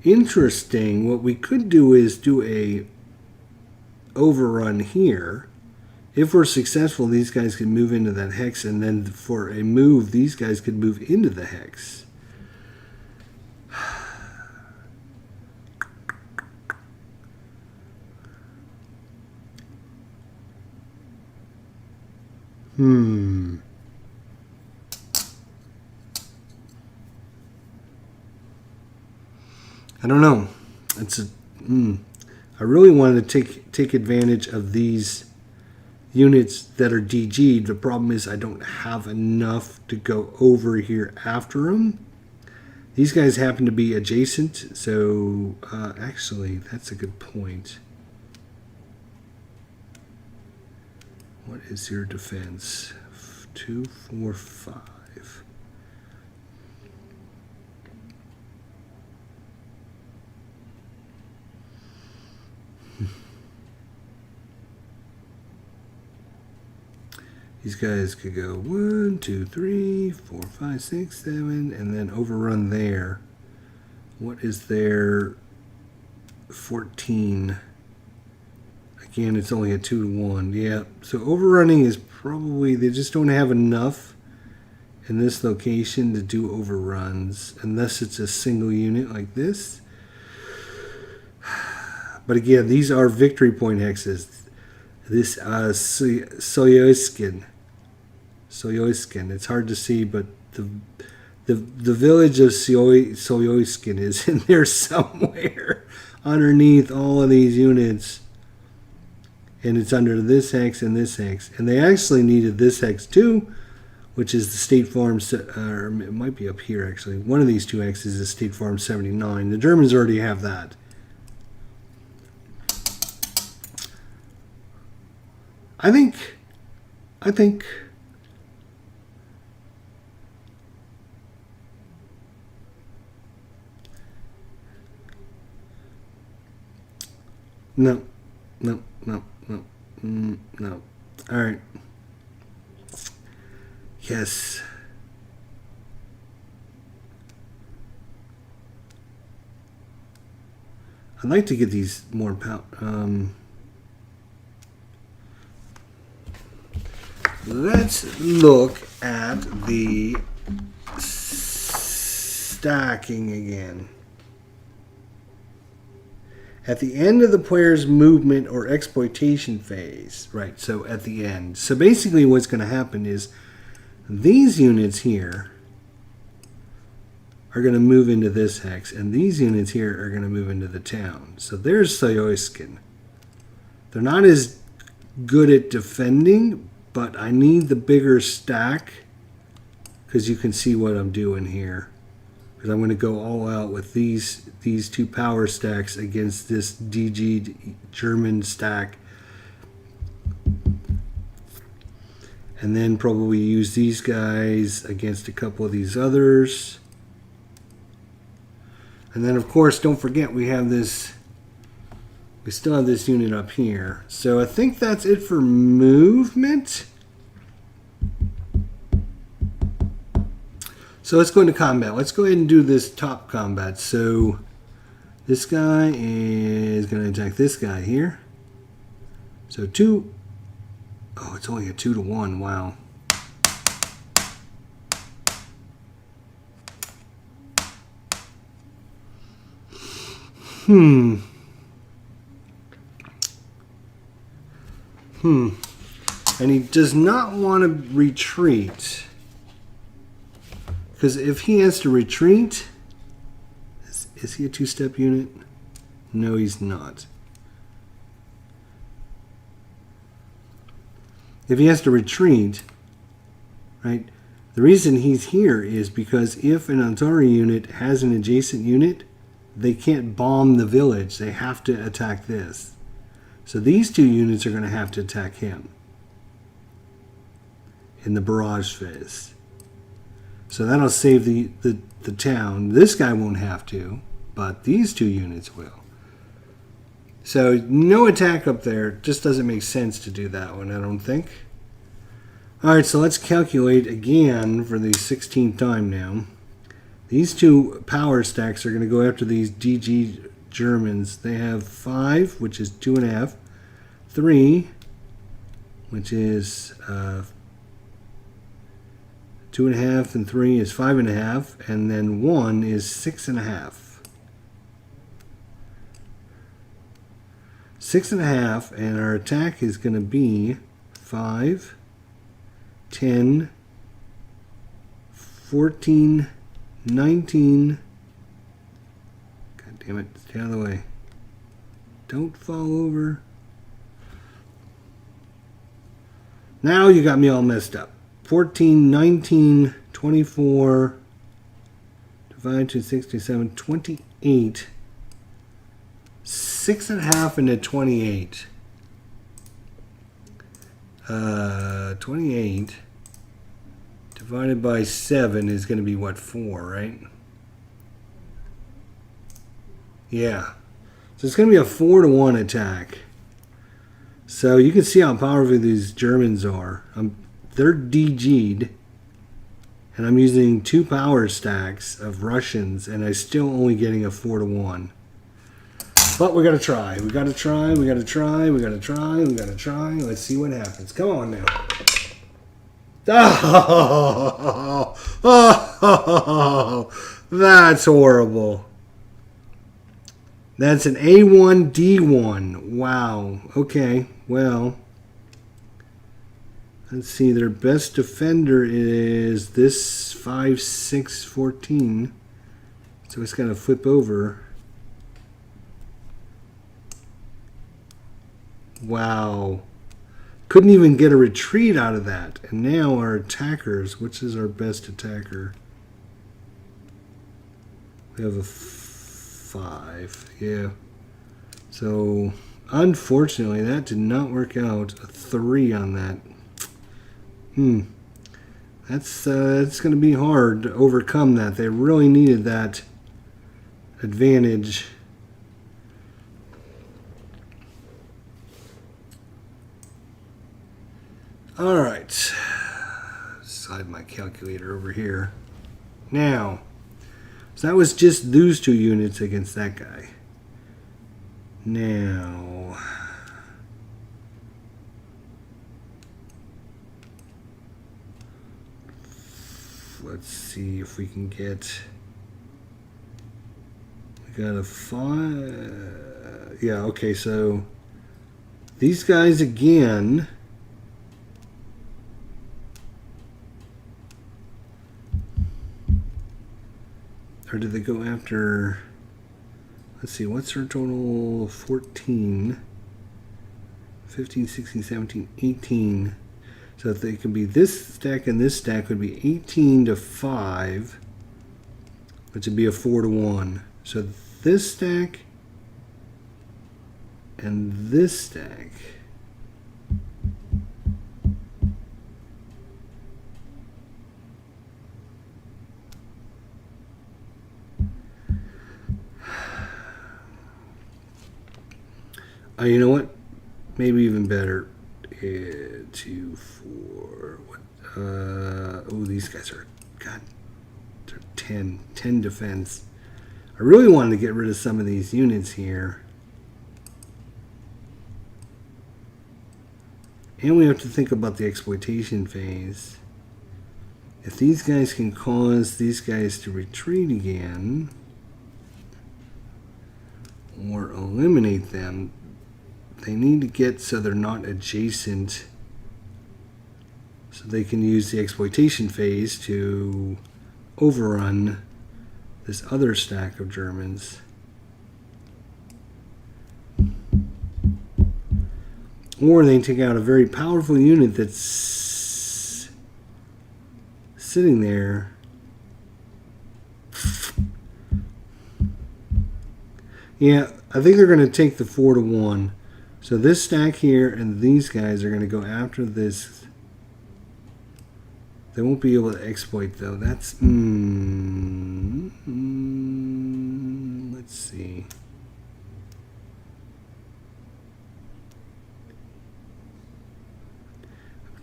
interesting. What we could do is do a overrun here. If we're successful, these guys can move into that hex, and then for a move, these guys could move into the hex. I don't know. It's a. I really wanted to take advantage of these units that are DG'd. The problem is I don't have enough to go over here after them. These guys happen to be adjacent, so actually that's a good point. What is your defense? 2, 4, 5. These guys could go 1, 2, 3, 4, 5, 6, 7, and then overrun there. What is their 14? Again, it's only a 2 to 1. Yeah, so overrunning is probably, they just don't have enough in this location to do overruns unless it's a single unit like this. But again, these are victory point hexes. This Soyoiskin. It's hard to see, but the village of Soyoiskin is in there somewhere underneath all of these units. And it's under this hex and this hex. And they actually needed this hex too, which is the State Farm, or it might be up here actually. One of these two hexes is State Farm 79. The Germans already have that. I think no. All right. Yes. I'd like to get these more power. Let's look at the stacking again. At the end of the player's movement or exploitation phase, right, so at the end. So basically what's going to happen is these units here are going to move into this hex, and these units here are going to move into the town. So there's Soyoiskin. They're not as good at defending, but I need the bigger stack because you can see what I'm doing here. Because I'm going to go all out with these two power stacks against this DG German stack. And then probably use these guys against a couple of these others. And then of course, don't forget we have this, we still have this unit up here. So I think that's it for movement. So let's go into combat. Let's go ahead and do this top combat. So this guy is going to attack this guy here. So 2. Oh, it's only a 2 to 1. Wow. And he does not want to retreat. Because if he has to retreat, is he a 2-step unit? No, he's not. If he has to retreat, right, the reason he's here is because if an artillery unit has an adjacent unit, they can't bomb the village. They have to attack this. So these two units are going to have to attack him in the barrage phase. So that'll save the town. This guy won't have to, but these two units will. So no attack up there. Just doesn't make sense to do that one, I don't think. Alright, so let's calculate again for the 16th time now. These two power stacks are going to go after these DG Germans. They have 5, which is 2.5, 3, which is 2.5, and 3 is 5.5, and then 1 is 6.5. 6.5, and our attack is going to be 5, 10, 14, 19. God damn it, stay out of the way. Don't fall over. Now you got me all messed up. 14, 19, 24, divided to 67, 28. 6.5 into 28. 28 divided by 7 is going to be what, 4, right? Yeah. So it's going to be a 4-to-1 attack. So you can see how powerful these Germans are. They're DG'd. And I'm using 2 power stacks of Russians, and I'm still only getting a 4-to-1. But we gotta try. We gotta try. We gotta try. We gotta try. We gotta try. Let's see what happens. Come on now. Oh, that's horrible. That's an A1D1. Wow. Okay. Well, let's see. Their best defender is this 5-6-14. So it's gonna flip over. Wow. Couldn't even get a retreat out of that. And now our attackers, which is our best attacker? We have a 5. Yeah. So, unfortunately, that did not work out. A 3 on that. That's going to be hard to overcome that. They really needed that advantage. All right, slide my calculator over here. Now, so that was just those 2 units against that guy. Now, let's see if we can get. We got a 5. Yeah, okay, so these guys again. Or did they go after, let's see, what's her total? 14, 15, 16, 17, 18. So if they could be this stack and this stack would be 18 to 5, which would be a 4-to-1. So this stack and this stack. You know what? Maybe even better. 2, 4. What? Oh, these guys are, God, they're 10 defense. I really wanted to get rid of some of these units here. And we have to think about the exploitation phase. If these guys can cause these guys to retreat again, or eliminate them, they need to get so they're not adjacent, so they can use the exploitation phase to overrun this other stack of Germans. Or they take out a very powerful unit that's sitting there. Yeah, I think they're going to take the 4-to-1. So this stack here and these guys are going to go after this. They won't be able to exploit though. That's let's see.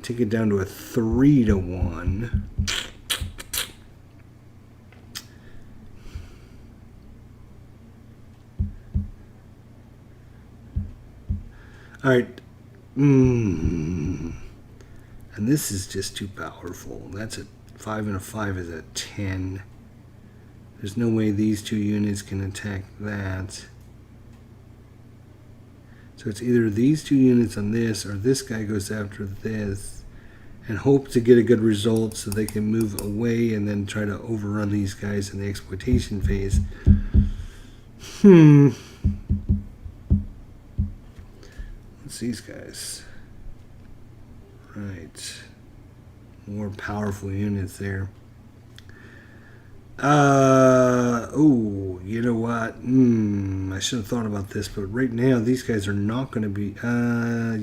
Take it down to a 3-to-1. Alright. And this is just too powerful. That's a 5 and a 5 is a 10. There's no way these two units can attack that. So it's either these two units on this, or this guy goes after this and hope to get a good result so they can move away and then try to overrun these guys in the exploitation phase. What's these guys? Right. More powerful units there. Oh, you know what? I should have thought about this, but right now these guys are not going to be,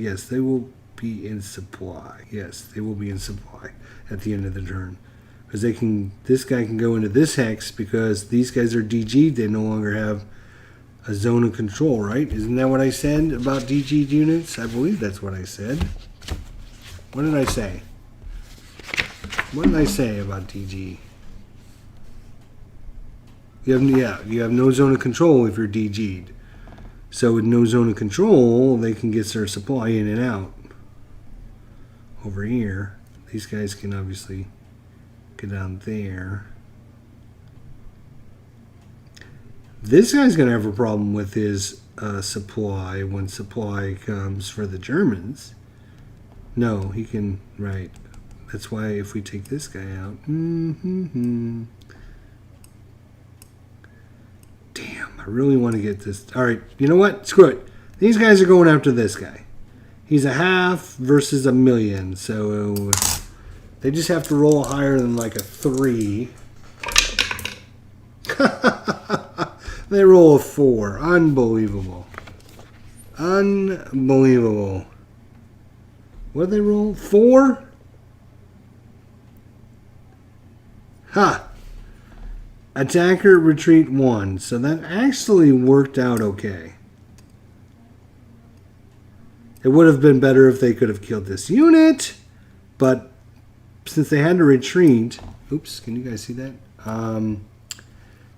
yes, they will be in supply. Yes, they will be in supply at the end of the turn. Because they can, this guy can go into this hex because these guys are DG'd. They no longer have a zone of control, right? Isn't that what I said about DG'd units? I believe that's what I said. What did I say? What did I say about DG? You have no zone of control if you're DG'd. So with no zone of control, they can get their supply in and out. Over here, these guys can obviously get down there. This guy's going to have a problem with his supply when supply comes for the Germans. No, he can, right. That's why if we take this guy out. Damn, I really want to get this. All right, you know what? Screw it. These guys are going after this guy. He's a half versus a million, so they just have to roll higher than like a 3. They roll a 4. Unbelievable. Unbelievable. What did they roll? 4? Ha! Attacker retreat 1. So that actually worked out okay. It would have been better if they could have killed this unit, but since they had to retreat, oops, can you guys see that?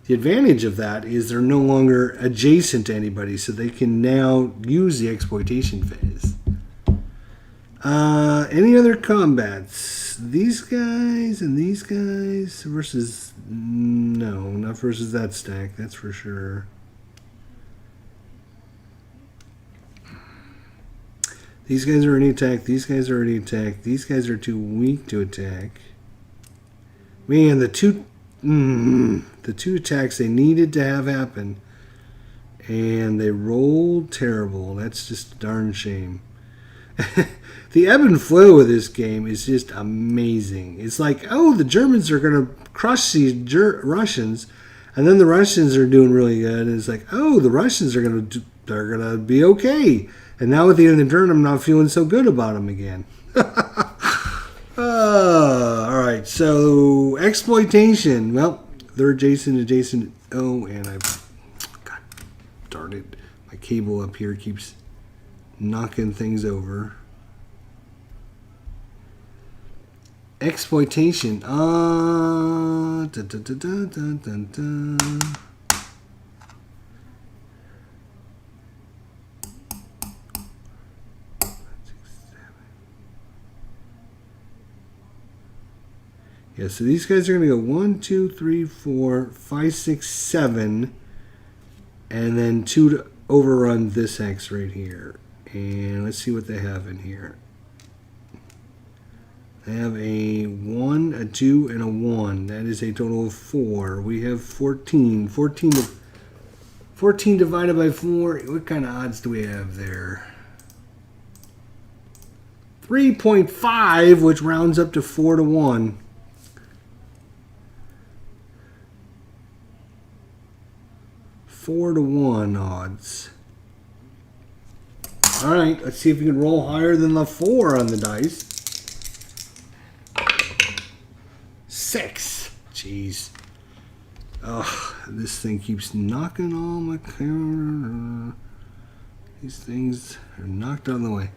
The advantage of that is they're no longer adjacent to anybody, so they can now use the exploitation phase. Any other combats? These guys and these guys versus... No, not versus that stack, that's for sure. These guys are already attacked. These guys are already attacked. These guys are too weak to attack. Man, the two attacks they needed to have happen, and they rolled terrible. That's just a darn shame. The ebb and flow of this game is just amazing. It's like, oh, the Germans are going to crush these Russians, and then the Russians are doing really good, and it's like, oh, the Russians are going to be okay. And now at the end of the turn, I'm not feeling so good about them again. All right, so exploitation. Well, they're adjacent. Oh, and God darn it, my cable up here keeps knocking things over. Exploitation. Yeah, so these guys are going to go 1, 2, 3, 4, 5, 6, 7, and then 2 to overrun this X right here. And let's see what they have in here. They have a 1, a 2, and a 1. That is a total of 4. We have 14. 14 divided by 4. What kind of odds do we have there? 3.5, which rounds up to 4 to 1. Four to 1 odds. Alright, let's see if we can roll higher than the 4 on the dice. 6. Jeez. Oh, this thing keeps knocking all my camera. These things are knocked out of the way.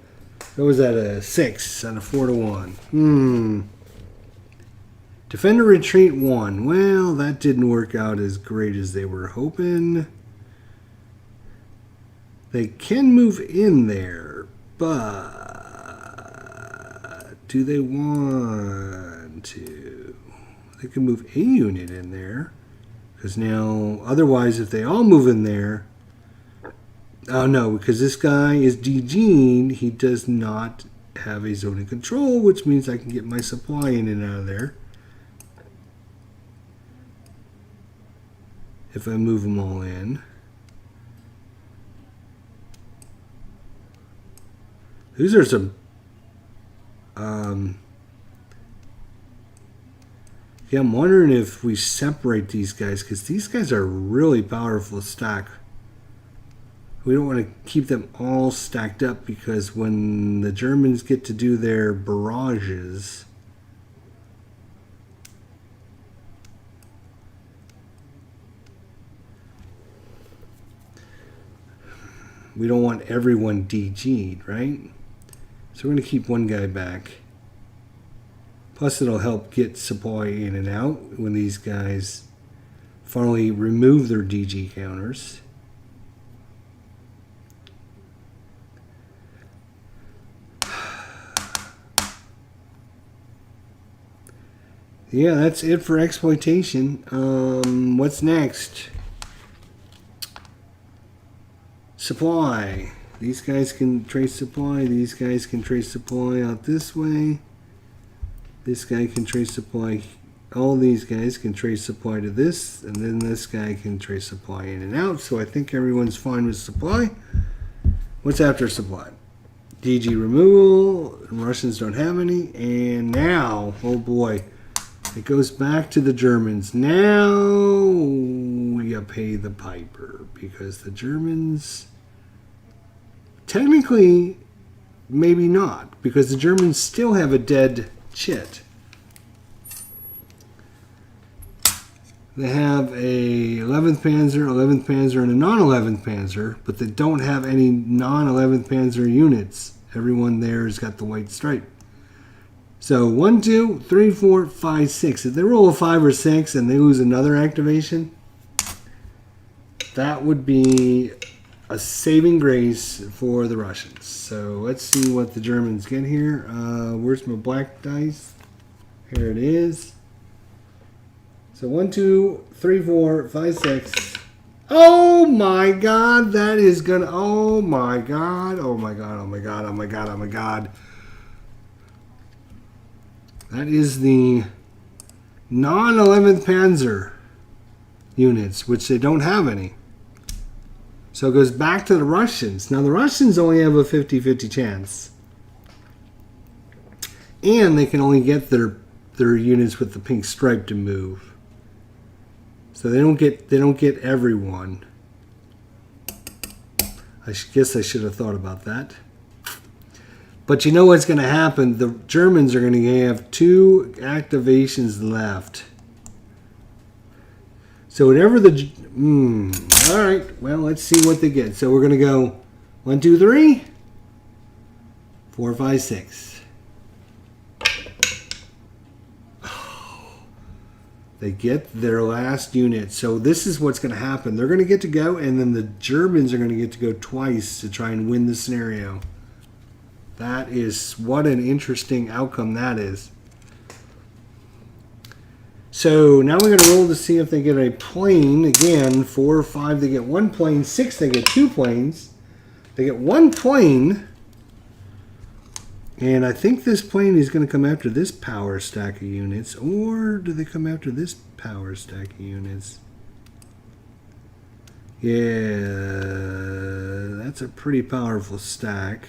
What was that? A 6 on a 4 to 1. Defender retreat 1. Well, that didn't work out as great as they were hoping. They can move in there. But do they want to? They can move a unit in there. Because now, otherwise, if they all move in there... Oh, no, because this guy is DG'd. He does not have a zone of control, which means I can get my supply in and out of there. If I move them all in. These are some... yeah, I'm wondering if we separate these guys, because these guys are really powerful stack. We don't want to keep them all stacked up, because when the Germans get to do their barrages, we don't want everyone DG'd, right? So we're going to keep one guy back. Plus it'll help get supply in and out when these guys finally remove their DG counters. Yeah, that's it for exploitation. What's next? Supply. These guys can trace supply. These guys can trace supply out this way. This guy can trace supply. All these guys can trace supply to this. And then this guy can trace supply in and out. So I think everyone's fine with supply. What's after supply? DG removal. Russians don't have any. And now, oh boy, it goes back to the Germans. Now you pay the piper. Because the Germans... Technically, maybe not, because the Germans still have a dead chit. They have a 11th Panzer, and a non-11th Panzer, but they don't have any non-11th Panzer units. Everyone there has got the white stripe. So 1, 2, 3, 4, 5, 6. If they roll a 5 or 6 and they lose another activation, that would be a saving grace for the Russians. So let's see what the Germans get here. Where's my black dice? Here it is. So 1, 2, 3, 4, 5, 6. Oh my God, that is gonna. Oh my God. Oh my God. Oh my God. Oh my God. Oh my God. That is the non-11th Panzer units, which they don't have any. So it goes back to the Russians. Now the Russians only have a 50-50 chance. And they can only get their units with the pink stripe to move. So they don't get everyone. I guess I should have thought about that. But you know what's going to happen? The Germans are going to have 2 activations left. So whatever the... all right, well, let's see what they get. So we're going to go 1, 2, 3, 4, 5, 6. They get their last unit. So this is what's going to happen. They're going to get to go, and then the Germans are going to get to go twice to try and win the scenario. That is... what an interesting outcome that is. So now we're going to roll to see if they get a plane. Again, 4 or 5, they get 1 plane. 6, they get 2 planes. They get 1 plane. And I think this plane is going to come after this power stack of units. Or do they come after this power stack of units? Yeah, that's a pretty powerful stack.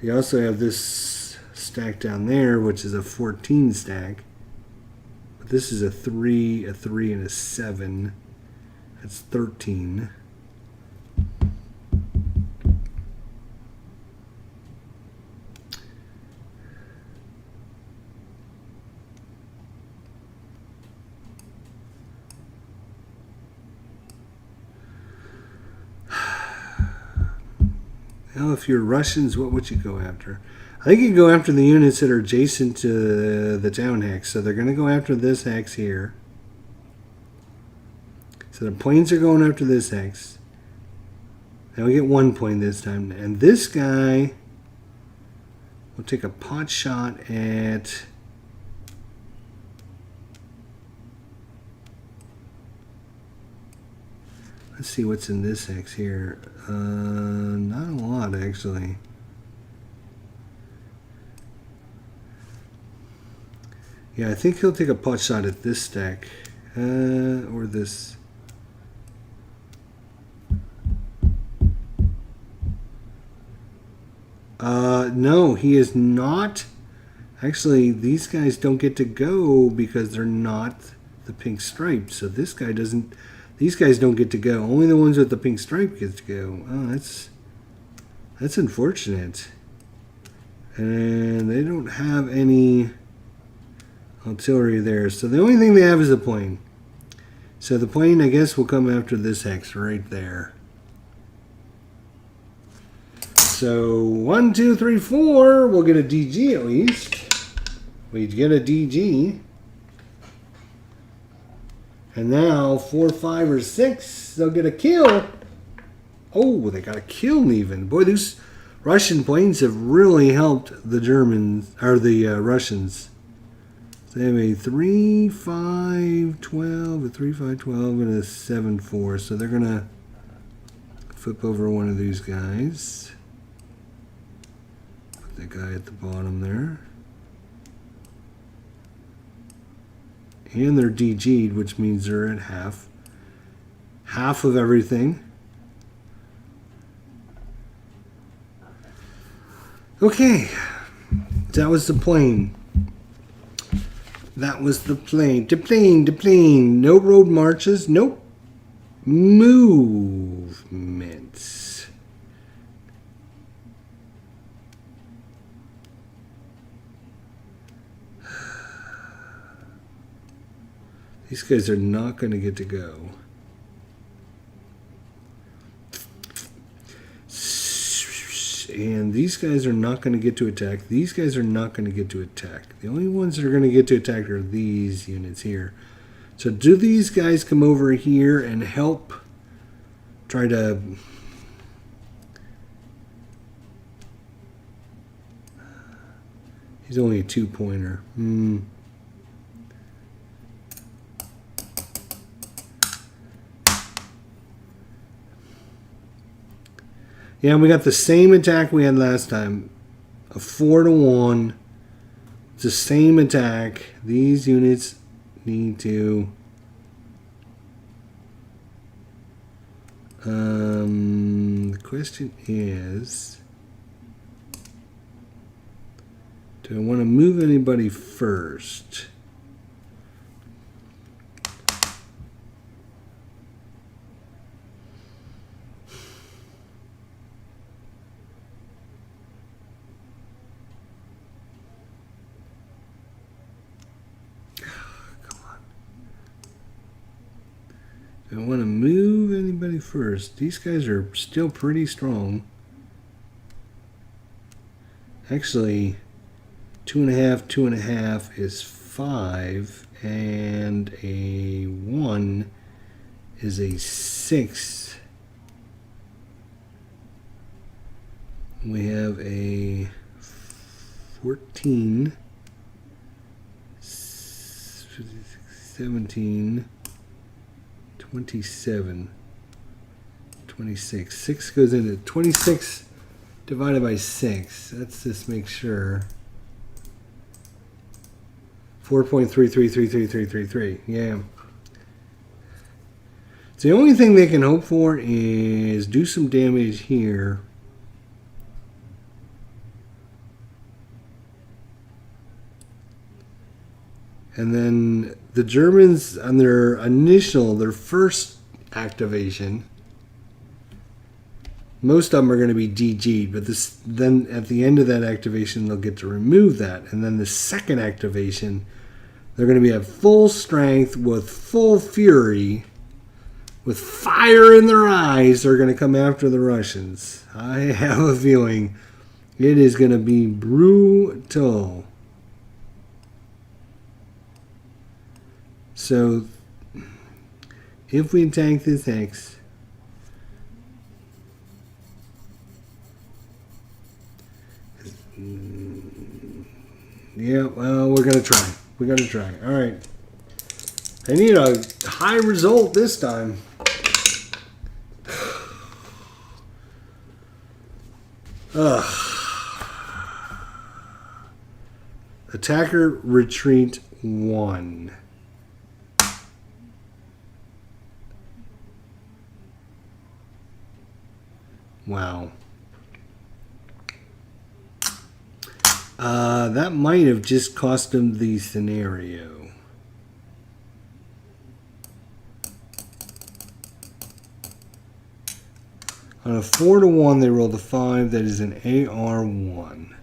You also have this stack down there, which is a 14 stack. But this is a 3, and a 7. That's 13. Now, if you're Russians, what would you go after? I think you go after the units that are adjacent to the town hex. So they're going to go after this hex here. So the planes are going after this X. Now we get 1 point this time. And this guy will take a pot shot at... Let's see what's in this X here. Not a lot, actually. Yeah, I think he'll take a pot shot at this stack. Or this. No, he is not. Actually, these guys don't get to go because they're not the pink stripe. So this guy doesn't. These guys don't get to go. Only the ones with the pink stripe get to go. Oh, that's unfortunate. And they don't have any artillery there. So the only thing they have is a plane. So the plane, I guess, will come after this hex right there. So 1, 2, 3, 4. We'll get a DG at least. We get a DG. And now 4, 5, or 6, they'll get a kill. Oh, they got a kill even. Boy, these Russian planes have really helped the Germans, or the Russians. So they have a 3, 5, 12, a 3, 5, 12, and a 7, 4. So they're going to flip over one of these guys. Put that guy at the bottom there. And they're DG'd, which means they're at half. Half of everything. Okay. That was the plane. That was the plane. The plane. No road marches. Nope. Movements. These guys are not going to get to go. And these guys are not going to get to attack. These guys are not going to get to attack. The only ones that are going to get to attack are these units here. So do these guys come over here and help try to... He's only a 2-pointer. Yeah, we got the same attack we had last time. A 4-to-1. It's the same attack. These units need to... the question is... Do I want to move anybody first? I want to move anybody first. These guys are still pretty strong. Actually, 2.5, 2.5 is 5, and a 1 is a 6. We have a 14, 17, 27, 26. 6 goes into 26 divided by 6. Let's just make sure. 4.333333. Yeah. So the only thing they can hope for is do some damage here. And then the Germans, on their first activation, most of them are going to be DG'd, but then at the end of that activation, they'll get to remove that. And then the second activation, they're going to be at full strength with full fury, with fire in their eyes. They're going to come after the Russians. I have a feeling it is going to be brutal. So If we attack this hex, yeah, well, we're gonna try. We're gonna try. All right. I need a high result this time. Ugh. Attacker retreat 1. Wow. That might have just cost him the scenario. On a 4-1, they rolled a 5. That is an AR1.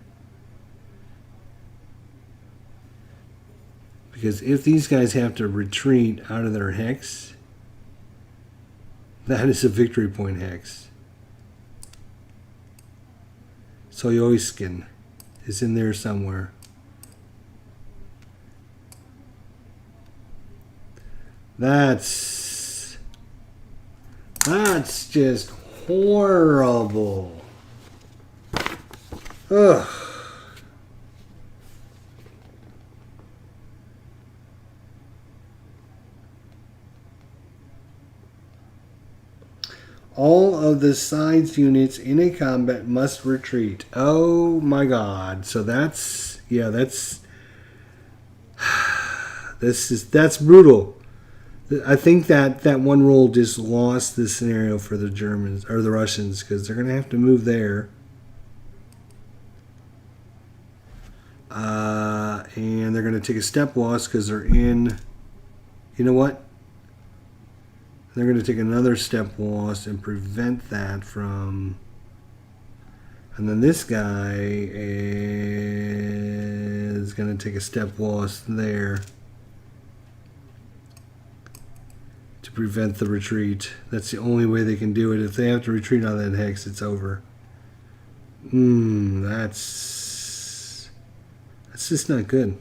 Because if these guys have to retreat out of their hex, that is a victory point hex. Soyoiskin is in there somewhere. That's just horrible. Ugh. All of the sides units in a combat must retreat. Oh my god. So that's, yeah, that's brutal. I think that one roll just lost the scenario for the Germans or the Russians, because they're going to have to move there. And they're going to take a step loss because they're in, you know what? They're going to take another step loss and prevent that from... And then this guy is going to take a step loss there to prevent the retreat. That's the only way they can do it. If they have to retreat on that hex, it's over. That's just not good.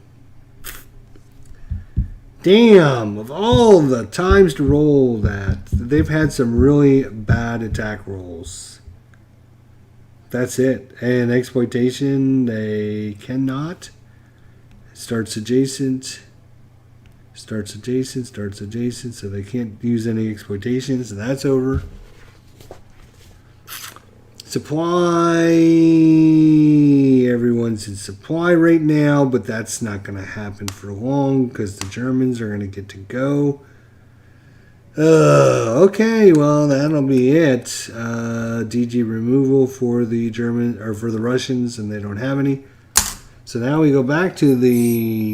Damn, of all the times to roll that, they've had some really bad attack rolls. That's it. And exploitation, they cannot. Starts adjacent, so they can't use any exploitation, so that's over. Supply, everyone's in supply right now, but that's not going to happen for long because the Germans are going to get to go. Okay, well, that'll be it. DG removal for the German or for the Russians, and they don't have any. So now we go back to the...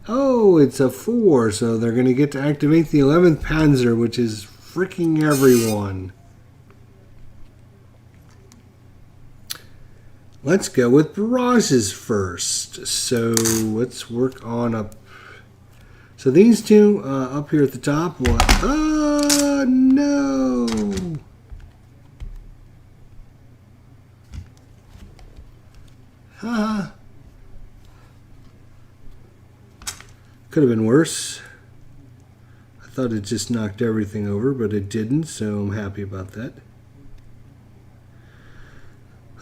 Oh, it's a 4, so they're going to get to activate the 11th Panzer, which is freaking everyone. Let's go with barrages first. So let's work on up. So these two up here at the top. What? Oh, no. Haha. Could have been worse. I thought it just knocked everything over, but it didn't, so I'm happy about that.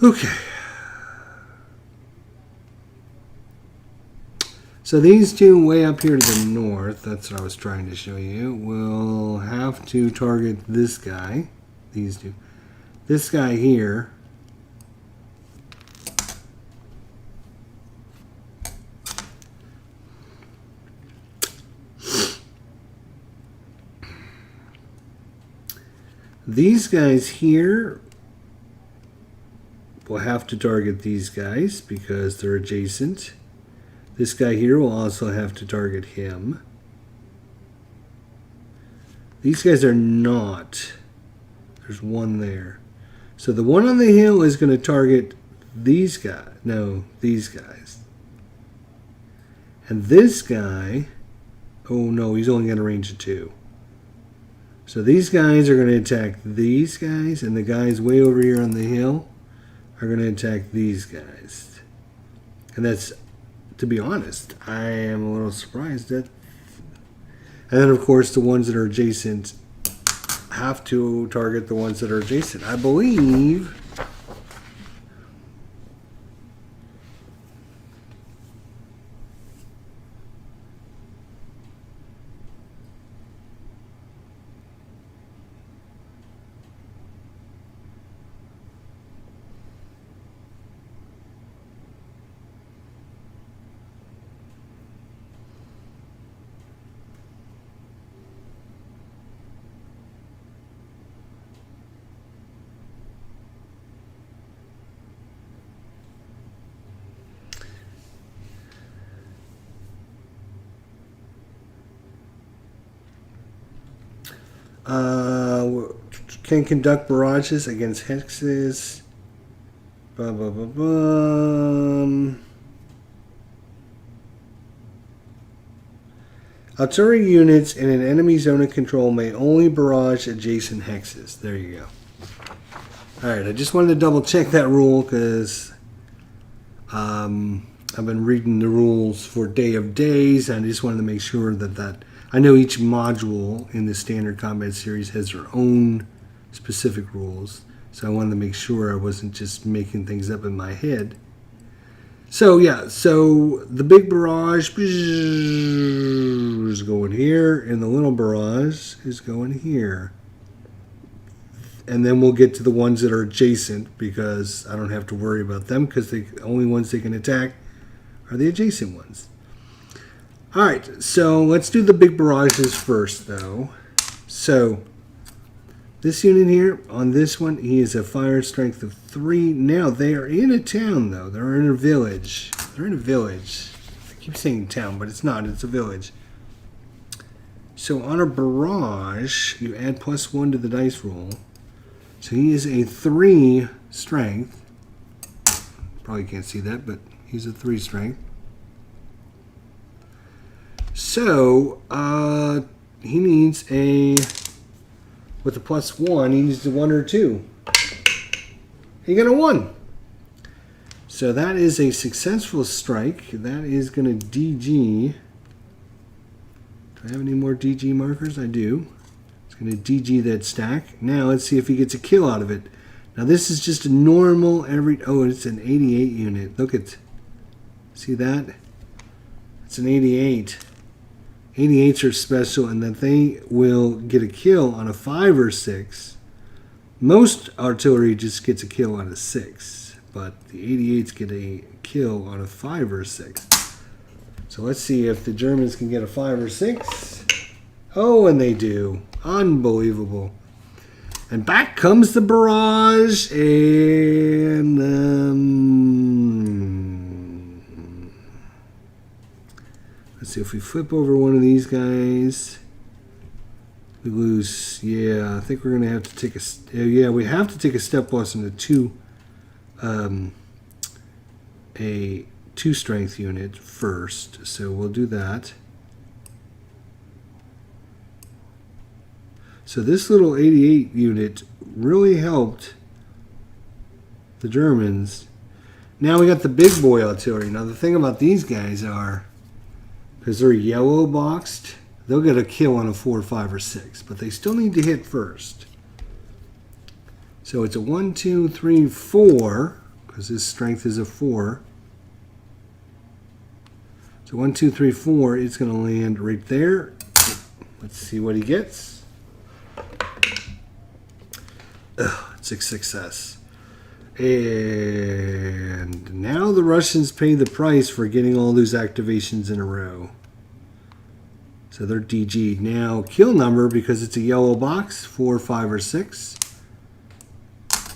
Okay. So these two way up here to the north, that's what I was trying to show you, will have to target this guy. These two. This guy here. These guys here will have to target these guys because they're adjacent. This guy here will also have to target him. These guys are not. There's one there. So the one on the hill is going to target these guys. No, these guys. And this guy, oh no, he's only got a range of 2. So these guys are going to attack these guys, and the guys way over here on the hill are going to attack these guys. And that's to be honest. I am a little surprised that. And then, of course, the ones that are adjacent have to target the ones that are adjacent. I believe. Can conduct barrages against hexes. Blah, blah, blah, blah. Artillery units in an enemy zone of control may only barrage adjacent hexes. There you go. Alright, I just wanted to double check that rule because I've been reading the rules for Day of Days, and I just wanted to make sure that I know each module in the Standard Combat Series has their own specific rules, so I wanted to make sure I wasn't just making things up in my head. So yeah, so the big barrage is going here, and the little barrage is going here. And then we'll get to the ones that are adjacent, because I don't have to worry about them, because the only ones they can attack are the adjacent ones. Alright, so let's do the big barrages first, though. So, this unit here, on this one, he is a fire strength of 3. Now, they are in a town, though. They're in a village. They're in a village. I keep saying town, but it's not. It's a village. So, on a barrage, you add +1 to the dice roll. So, he is a 3 strength. Probably can't see that, but he's a 3 strength. So, he needs a... With a +1, he needs a 1 or 2. He got a 1. So that is a successful strike. That is going to DG. Do I have any more DG markers? I do. It's going to DG that stack. Now let's see if he gets a kill out of it. Now this is just a normal every... Oh, it's an 88 unit. Look at... See that? It's an 88. 88s are special in that they will get a kill on a 5 or 6. Most artillery just gets a kill on a 6, but the 88s get a kill on a 5 or 6. So let's see if the Germans can get a 5 or 6. Oh, and they do. Unbelievable. And back comes the barrage, and let's see if we flip over one of these guys. We lose. Yeah, I think we're going to have to take a... Yeah, we have to take a step loss into a 2 strength unit first. So we'll do that. So this little 88 unit really helped the Germans. Now we got the big boy artillery. Now the thing about these guys are... Because they're yellow boxed, they'll get a kill on a 4, 5, or 6. But they still need to hit first. So it's a 1, 2, 3, 4. Because his strength is a 4. So 1, 2, 3, 4. It's going to land right there. Let's see what he gets. It's a success. And now the Russians pay the price for getting all those activations in a row. So they're DG'd. Now, kill number, because it's a yellow box, 4, 5, or 6.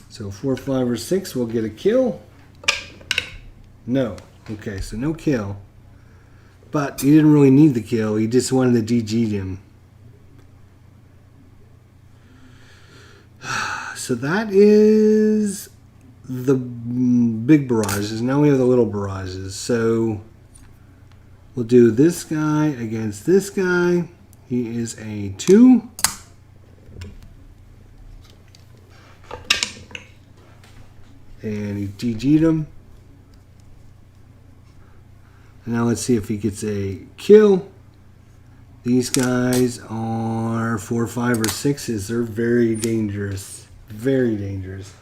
So 4, 5, or 6 will get a kill. No. Okay, so no kill. But he didn't really need the kill. He just wanted to DG him. So that is... the big barrages. Now we have the little barrages. So we'll do this guy against this guy. He is a 2. And he DG'd him. And now let's see if he gets a kill. These guys are 4, 5, or 6s. They're very dangerous. Very dangerous.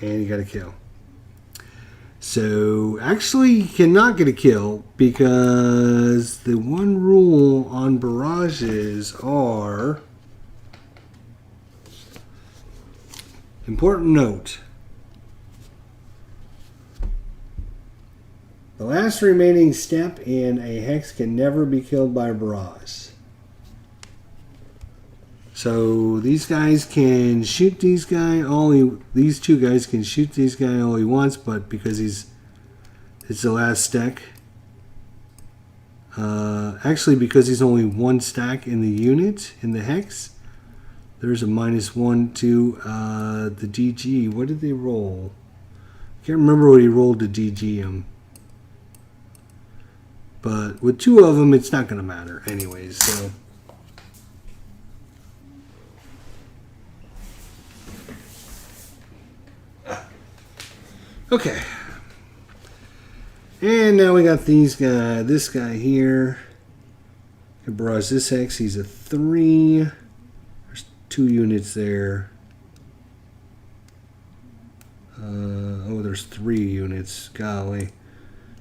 And he got a kill. So, actually, he cannot get a kill because the one rule on barrages are... Important note. The last remaining step in a hex can never be killed by a barrage. So these guys can shoot these guys these two guys can shoot these guys all he wants, but because it's the last stack. Actually, because he's only one stack in the unit in the hex, there's a -1 to the DG. What did they roll? I can't remember what he rolled to DG him. But with two of them, it's not going to matter anyways. So. Okay. And now we got these guys. This guy here. Can barrage this hex. He's a 3. There's 2 units there. Oh, there's 3 units. Golly.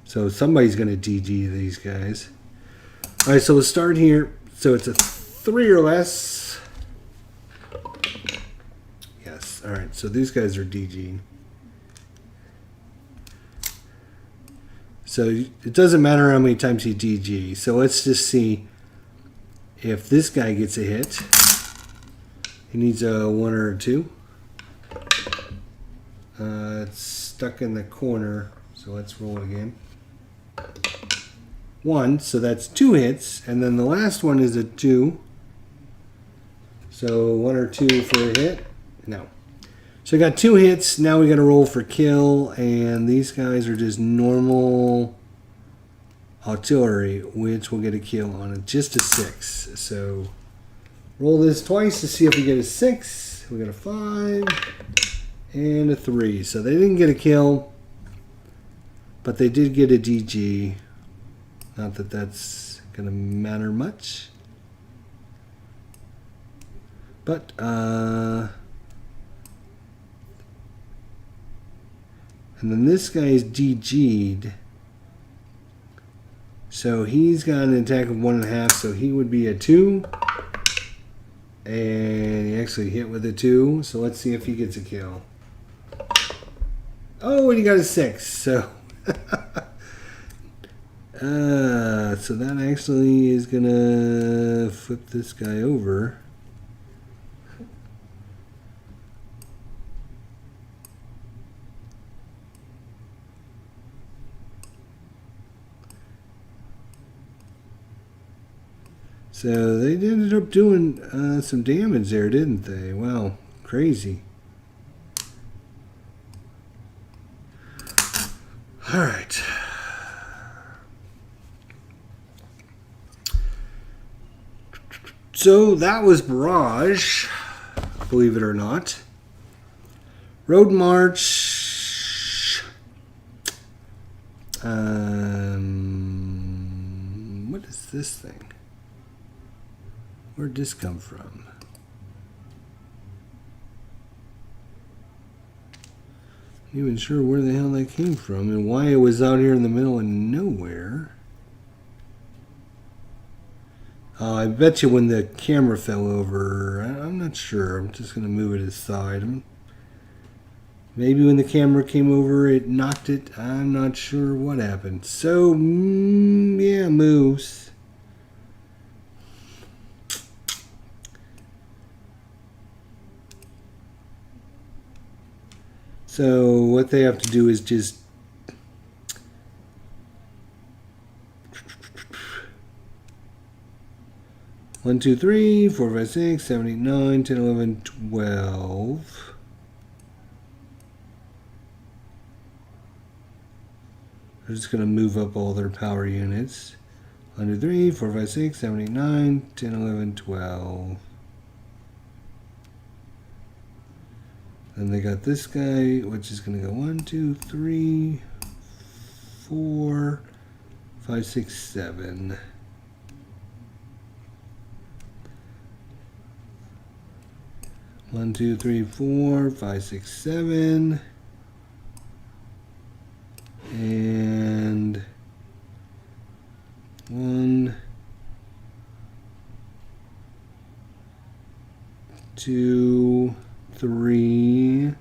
So somebody's going to DG these guys. All right, so we'll start here. So it's a 3 or less. Yes. All right, so these guys are DG'd. So it doesn't matter how many times he DG. So let's just see if this guy gets a hit. He needs a 1 or a 2. It's stuck in the corner. So let's roll again. 1, so that's 2 hits, and then the last one is a 2. So 1 or 2 for a hit. No. So we got 2 hits. Now we got to roll for kill, and these guys are just normal artillery, which will get a kill on it. Just a 6. So roll this twice to see if we get a 6. We got a 5 and a 3. So they didn't get a kill, but they did get a DG. Not that that's going to matter much. But, and then this guy is DG'd. So he's got an attack of 1.5, so he would be a 2. And he actually hit with a 2. So let's see if he gets a kill. Oh, and he got a 6. So... so that actually is gonna flip this guy over. So they ended up doing some damage there, didn't they? Wow, crazy. All right. So that was Barrage, believe it or not. Road March. What is this thing? Where'd this come from? Not even sure where the hell that came from and why it was out here in the middle of nowhere. I bet you when the camera fell over, I'm not sure. I'm just going to move it aside. Maybe when the camera came over, it knocked it. I'm not sure what happened. So, yeah, moves. So, what they have to do is just 1, 2, 3, 4, 5, 6, 7, 8, 9, 10, 11, 12. They're just going to move up all their power units. 1, 2, 3, 4, 5, 6, 7, 8, 9, 10, 11, 12. Then they got this guy, which is going to go 1, 2, 3, 4, 5, 6, 7. One, 2, 3, 4, 5, 6, 7. And 1, 2, 3.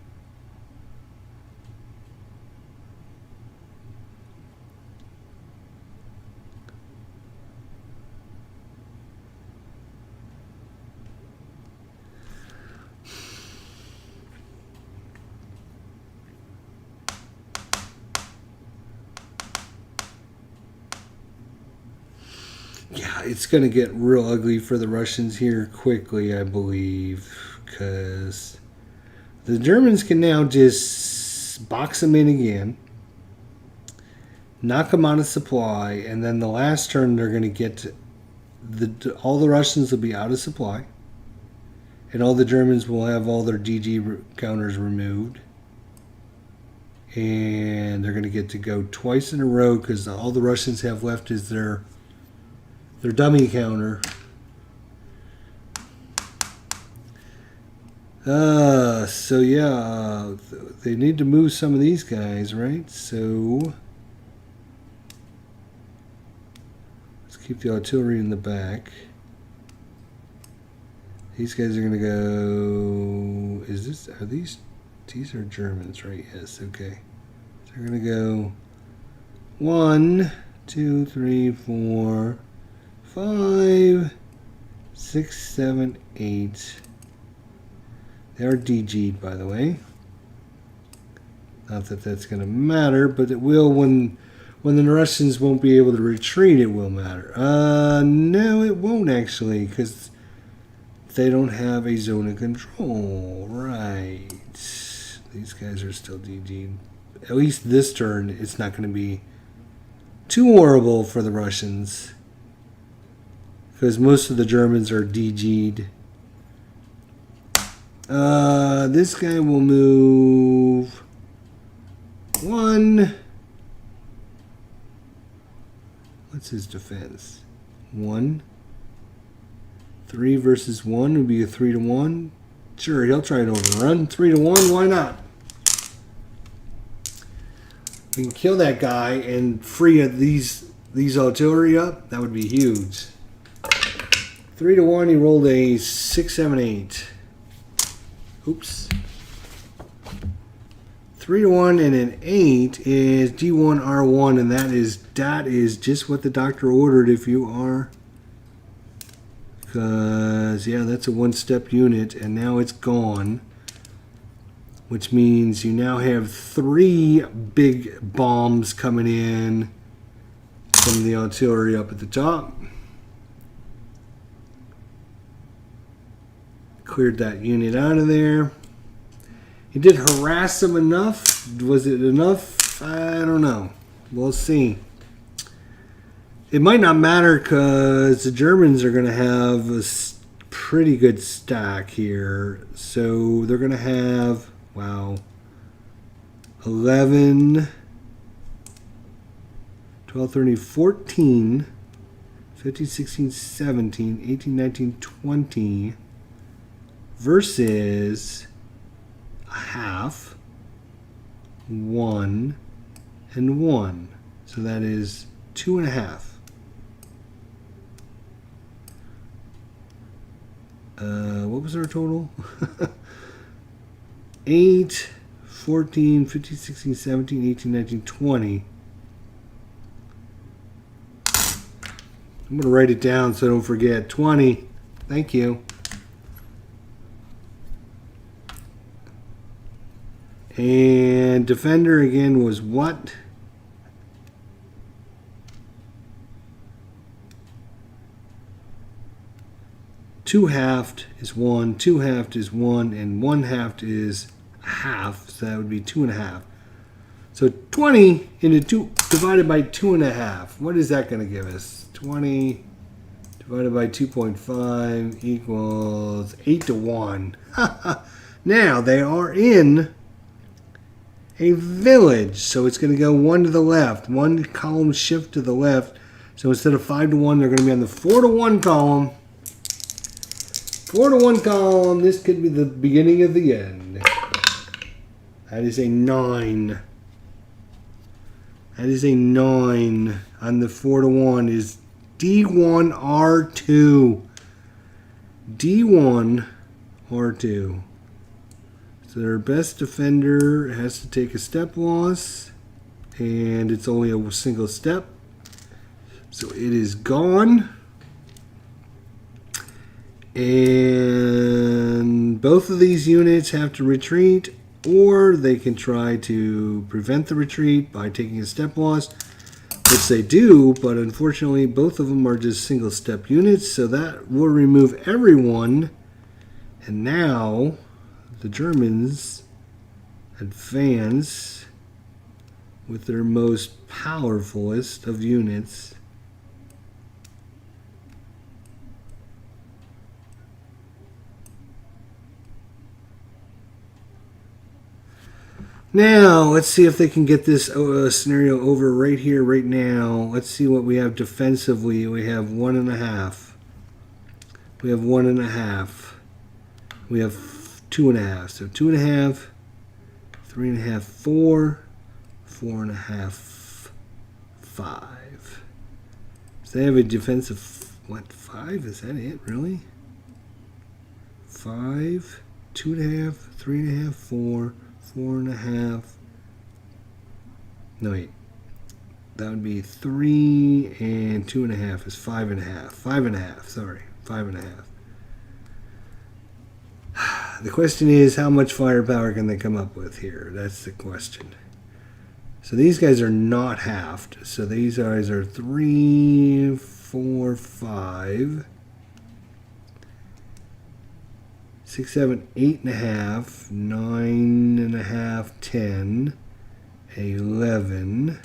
Yeah, it's going to get real ugly for the Russians here quickly, I believe, because the Germans can now just box them in again, knock them out of supply, and then the last turn they're going to get all the Russians will be out of supply, and all the Germans will have all their DG counters removed, and they're going to get to go twice in a row because all the Russians have left is their dummy counter. So yeah, they need to move some of these guys, right? So let's keep the artillery in the back. These guys are gonna go. Are these are Germans, right? Yes, okay. So they're gonna go 1, 2, 3, 4, 5, 6, 7, 8. They are DG'd, by the way. Not that that's going to matter, but it will when the Russians won't be able to retreat. It will matter. No, it won't actually, because they don't have a zone of control. Right. These guys are still DG'd. At least this turn, it's not going to be too horrible for the Russians, because most of the Germans are DG'd. This guy will move 1. What's his defense? 1. 3 versus 1 would be a 3-to-1. Sure, he'll try and overrun. 3-to-1, why not? We can kill that guy and free these artillery up. That would be huge. 3-to-1, he rolled a 6, 7, 8. Oops. 3-to-1 and an 8 is D1, R1, and that is just what the doctor ordered if you are. Because, yeah, that's a one-step unit, and now it's gone. Which means you now have 3 big bombs coming in from the artillery up at the top. Cleared that unit out of there. He did harass them enough. Was it enough? I don't know. We'll see. It might not matter because the Germans are going to have a pretty good stack here. So they're going to have, wow, 11, 12, 13, 14, 15, 16, 17, 18, 19, 20 versus a half, 1, and 1. So that is 2.5. What was our total? 8, 14, 15, 16, 17, 18, 19, 20. I'm going to write it down so I don't forget. 20. Thank you. And defender again was what? Two halved is 1, 2 halved is 1, and 1 halved is a half, so that would be 2.5. So 20 into 2 divided by 2.5. What is that going to give us? 20 divided by 2.5 equals 8-to-1. Now they are in a village. So it's going to go 1 to the left, 1 column shift to the left. So instead of 5 to 1, they're going to be on the 4 to 1 column. 4 to 1 column. This could be the beginning of the end. That is a 9. That is a 9 on the 4 to 1 is D1R2. D1R2. So their best defender has to take a step loss, and it's only a single step. So it is gone. And both of these units have to retreat, or they can try to prevent the retreat by taking a step loss, which they do, but unfortunately both of them are just single step units, so that will remove everyone. And now the Germans advance with their most powerfulest of units. Now, let's see if they can get this scenario over right here, right now. Let's see what we have defensively. We have 1.5. We have 1.5. We have 2.5. So 2.5, 3.5, 4, 4.5, 5. So they have a defensive, what, 5? Is that it, really? 5, 2.5, 3.5, 4. 4.5. No, wait. That would be 3 and 2.5 is 5.5. 5.5. Sorry, 5.5. The question is, how much firepower can they come up with here? That's the question. So these guys are not halved. So these guys are 3, 4, 5. 6, 7, 8.5, 9.5, 10, 11.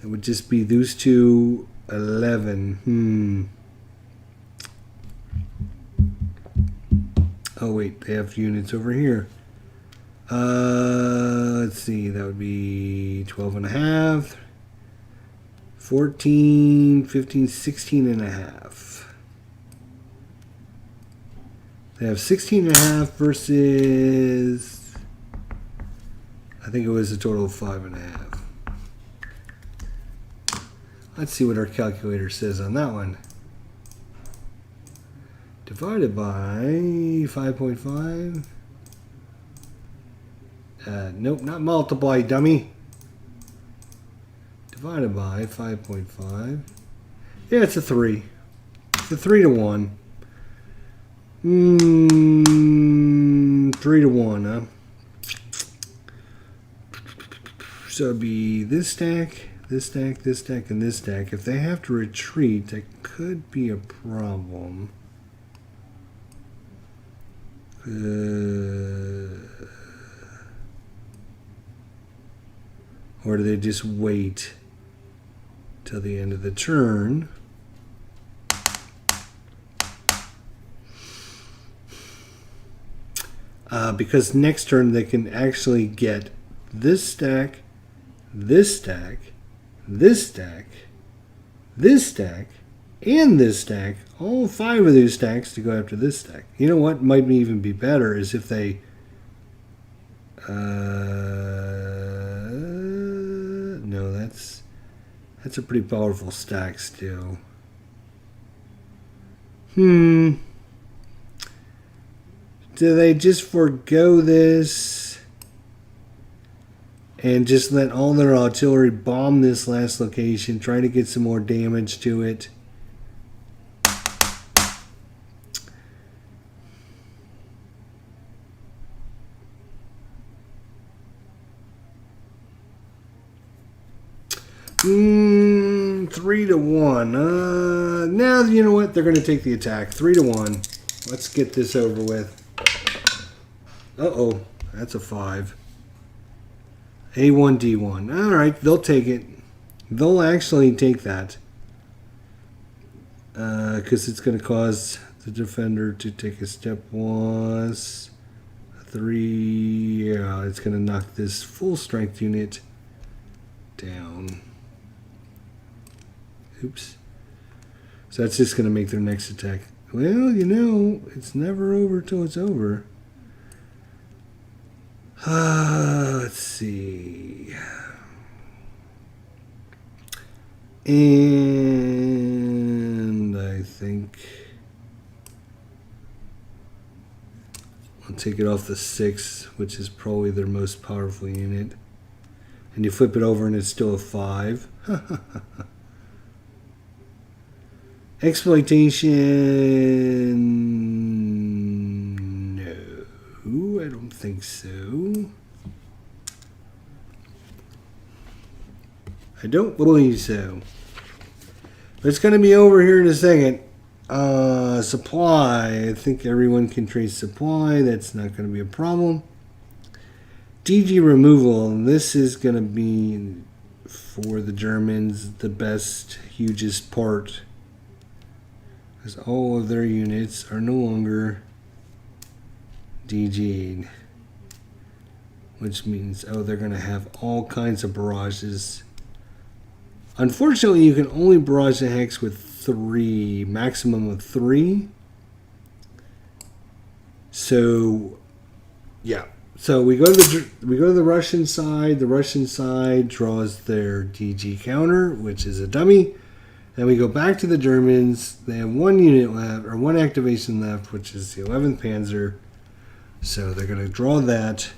It would just be those two, 11. Oh wait, they have units over here. Let's see, that would be 12.5. 14, 15, 16.5. They have 16.5 versus, I think it was a total of 5.5. Let's see what our calculator says on that one. Divided by 5.5. Nope, not multiply, dummy. Divided by 5.5. Yeah, it's a 3. It's a 3 to 1. 3 to 1, huh? So it'd be this stack, this stack, this stack, and this stack. If they have to retreat, that could be a problem. Or do they just wait till the end of the turn? Because next turn they can actually get this stack, this stack, this stack, this stack, and this stack. All 5 of these stacks to go after this stack. You know what might even be better is if they no, that's a pretty powerful stack still. Do they just forego this and just let all their artillery bomb this last location, try to get some more damage to it? Three to 1. Now, you know what? They're going to take the attack. 3 to 1. Let's get this over with. Uh-oh. That's a 5. A1, D1. All right. They'll take it. They'll actually take that. Because it's going to cause the defender to take a step was 3. Yeah, it's going to knock this full strength unit down. Oops. So that's just going to make their next attack. Well, you know, it's never over till it's over. Let's see. And I think I'll take it off the 6, which is probably their most powerful unit. And you flip it over and it's still a 5. Exploitation. No, I don't think so. I don't believe so. But it's going to be over here in a second. Supply. I think everyone can trace supply. That's not going to be a problem. DG removal. And this is going to be, for the Germans, the best, hugest part. Because all of their units are no longer DG'd. Which means, oh, they're going to have all kinds of barrages. Unfortunately, you can only barrage the hex with 3, maximum of 3. So, yeah. So we go to the Russian side. The Russian side draws their DG counter, which is a dummy. Then we go back to the Germans. They have 1 unit left, or 1 activation left, which is the 11th Panzer. So they're going to draw that.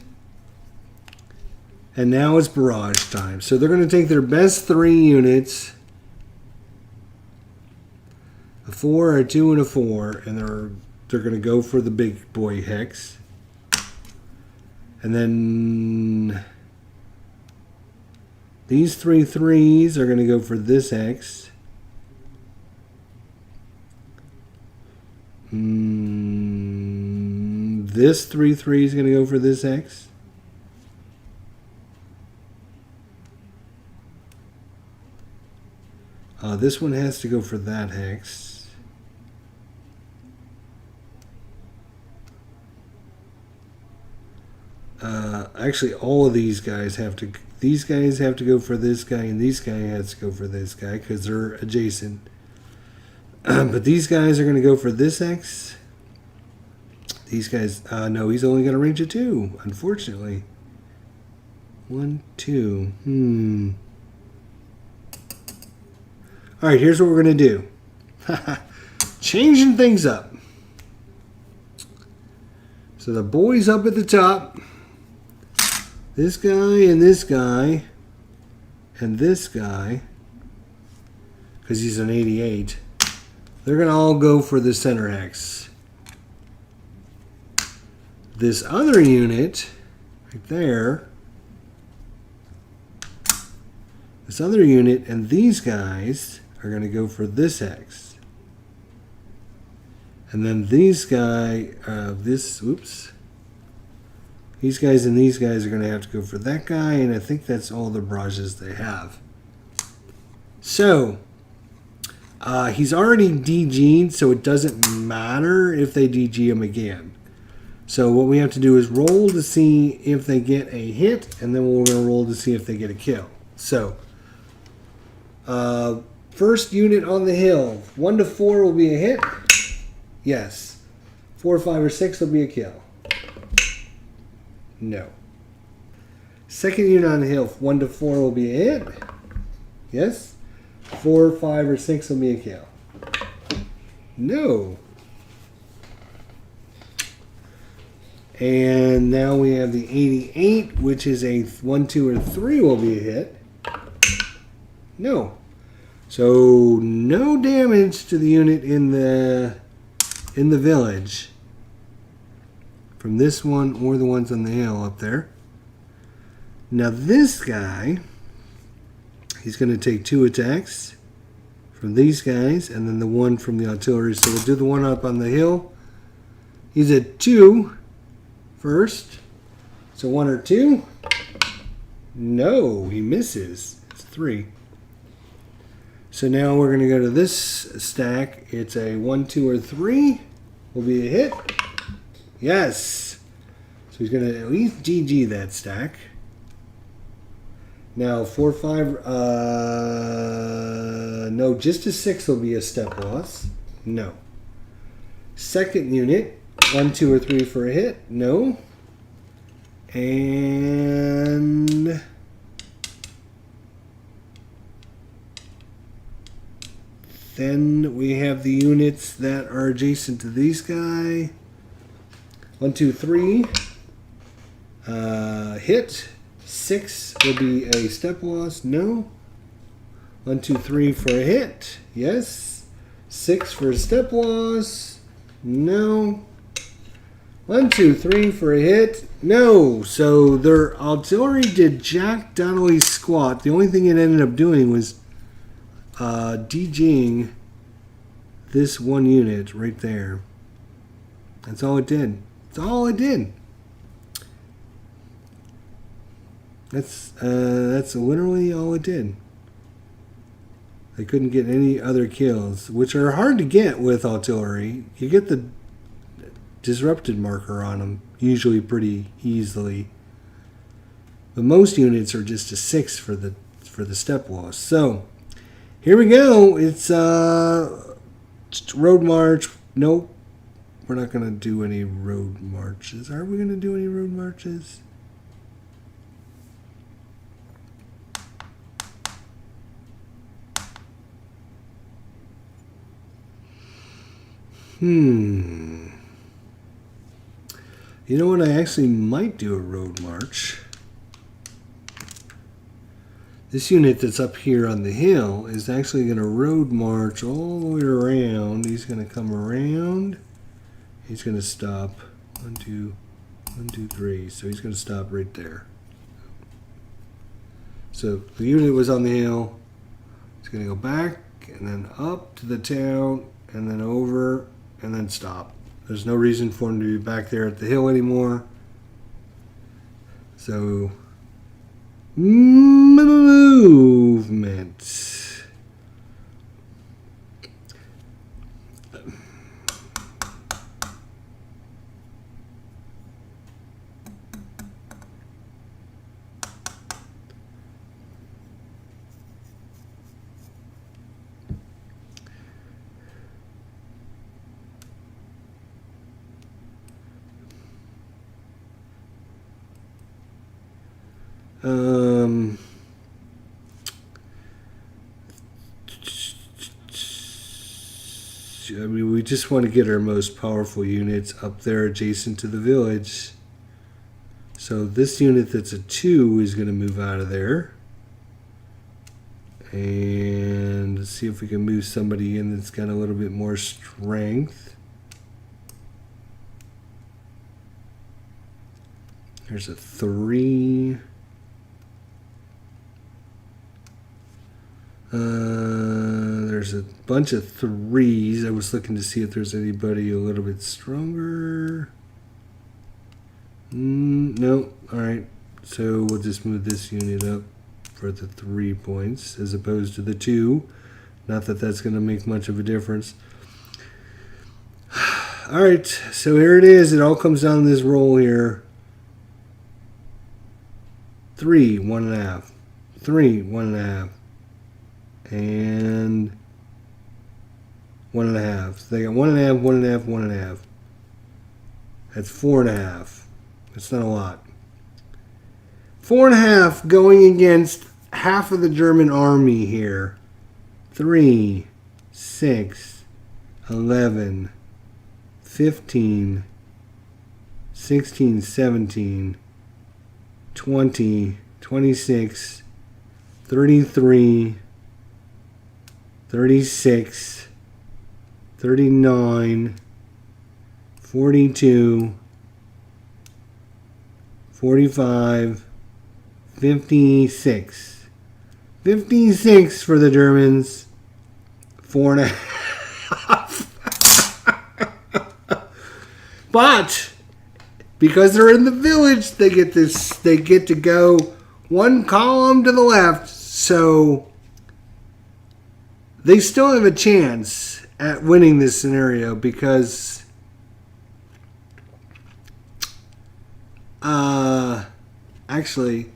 And now it's barrage time. So they're going to take their best 3 units, a 4, a 2, and a 4, and they're going to go for the big boy hex. And then these 3 3s are going to go for this hex. This 3 3 is going to go for this hex. This one has to go for that hex. Actually, all of these guys have to. These guys have to go for this guy, and these guy has to go for this guy because they're adjacent. But these guys are going to go for this hex. These guys, no, he's only got a range of 2. Unfortunately, 1, 2. All right, here's what we're going to do. Changing things up. So the boys up at the top, this guy and this guy and this guy, because he's an 88, they're going to all go for the center hex. This other unit right there, this other unit and these guys are going to go for this hex. And then these guys, these guys and these guys are going to have to go for that guy, and I think that's all the barrages they have. So, he's already DG'd, so it doesn't matter if they DG him again. So what we have to do is roll to see if they get a hit, and then we're going to roll to see if they get a kill. So, first unit on the hill, 1 to 4 will be a hit. Yes. 4, 5, or 6 will be a kill. No. Second unit on the hill, 1 to 4 will be a hit. Yes. 4, 5, or 6 will be a kill. No. And now we have the 88, which is a 1, 2, or 3 will be a hit. No. So no damage to the unit in the village from this one or the ones on the hill up there. Now this guy, he's going to take 2 attacks from these guys and then the one from the artillery. So we'll do the one up on the hill. He's at 2 first. So 1 or 2. No, he misses. It's 3. So now we're going to go to this stack. It's a 1, 2, or 3. will be a hit. Yes. So he's going to at least GG that stack. Now 4, 5, no, just a 6 will be a step loss. No. Second unit, 1, 2, or 3 for a hit. No. And then we have the units that are adjacent to these guys. 1, 2, 3. Hit. 6 will be a step loss. No. 1, 2, 3 for a hit. Yes. 6 for a step loss. No. 1, 2, 3 for a hit. No. So their artillery did Jack Donnelly squat. The only thing it ended up doing was DGing this one unit right there. That's all it did. That's all it did. That's literally all it did. They couldn't get any other kills, which are hard to get with artillery. You get the disrupted marker on them usually pretty easily. But most units are just a 6 for the step loss. So here we go. It's road march. Nope. We're not going to do any road marches. Are we going to do any road marches? You know what? I actually might do a road march. This unit that's up here on the hill is actually going to road march all the way around. He's going to come around. He's going to stop. 1, 2, 1, 2, 3. So he's going to stop right there. So the unit was on the hill. It's going to go back and then up to the town and then over and then stop. There's no reason for him to be back there at the hill anymore. So movement. I mean, we just want to get our most powerful units up there adjacent to the village. So this unit that's a 2 is going to move out of there. And let's see if we can move somebody in that's got a little bit more strength. There's a 3. There's a bunch of 3s. I was looking to see if there's anybody a little bit stronger. No. Alright. So we'll just move this unit up for the 3 points as opposed to the 2. Not that that's going to make much of a difference. Alright. So here it is. It all comes down to this roll here. 3, 1.5. 3, 1.5. And 1.5. So they got 1.5, 1.5, 1.5. That's 4.5. That's not a lot. 4.5 going against half of the German army here. 3, 6, 11, 15, 16, 17, 20, 26, 33, 36, 39, 42, 45, 56. 56 for the Germans. 4.5. But because they're in the village, they get this. They get to go one column to the left, so they still have a chance at winning this scenario because Actually,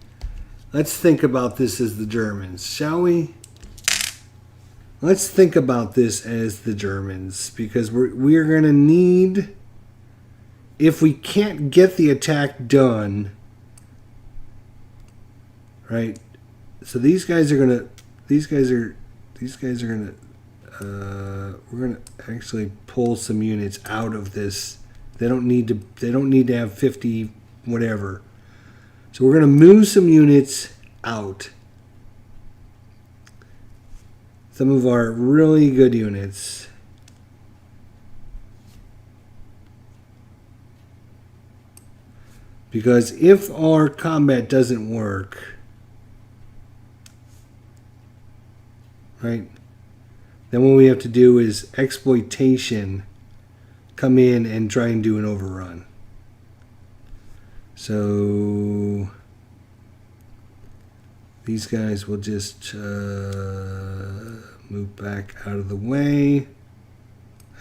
let's think about this as the Germans, shall we? Let's think about this as the Germans, because we're going to need, if we can't get the attack done, right? So these guys are going to, we're going to actually pull some units out of this. They don't need to have 50 whatever. So we're going to move some units out. Some of our really good units. Because if our combat doesn't work, right, then what we have to do is exploitation, come in and try and do an overrun. So these guys will just move back out of the way.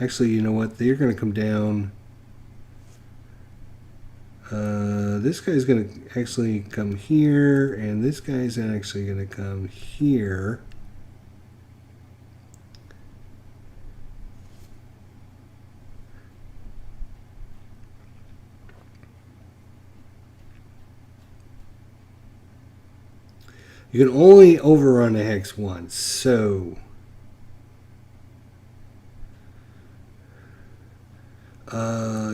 Actually, you know what? They're going to come down. This guy's going to actually come here, and this guy's actually going to come here. You can only overrun a hex once, so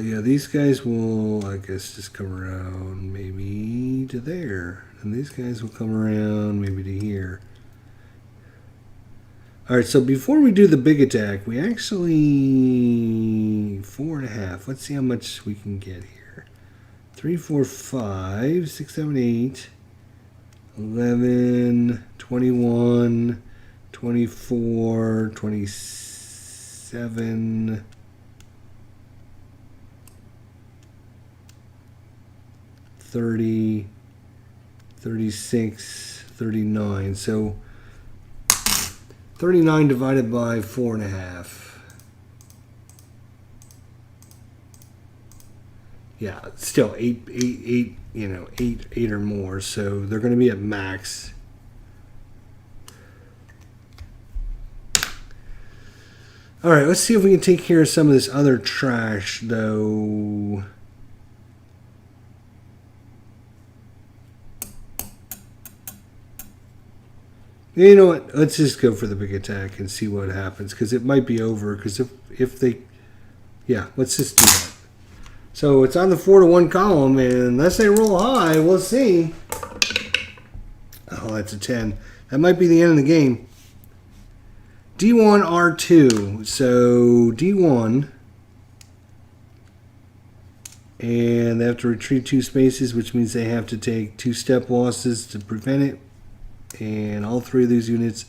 yeah, these guys will, I guess, just come around maybe to there, and these guys will come around maybe to here. All right, so before we do the big attack, we actually 4.5. Let's see how much we can get here. 3, 4, 5, 6, 7, 8. 11, 21, 24, 27, 30, 36, 39. So 39 divided by 4.5. Yeah, still 8, you know, 8 or more. So they're going to be at max. All right, let's see if we can take care of some of this other trash, though. You know what? Let's just go for the big attack and see what happens, because it might be over. Because if they, yeah, let's just do that. So it's on the 4-to-1 column, and unless they roll high, we'll see. Oh, that's a 10. That might be the end of the game. D1, R2. So D1. And they have to retreat 2 spaces, which means they have to take 2 step losses to prevent it. And all 3 of these units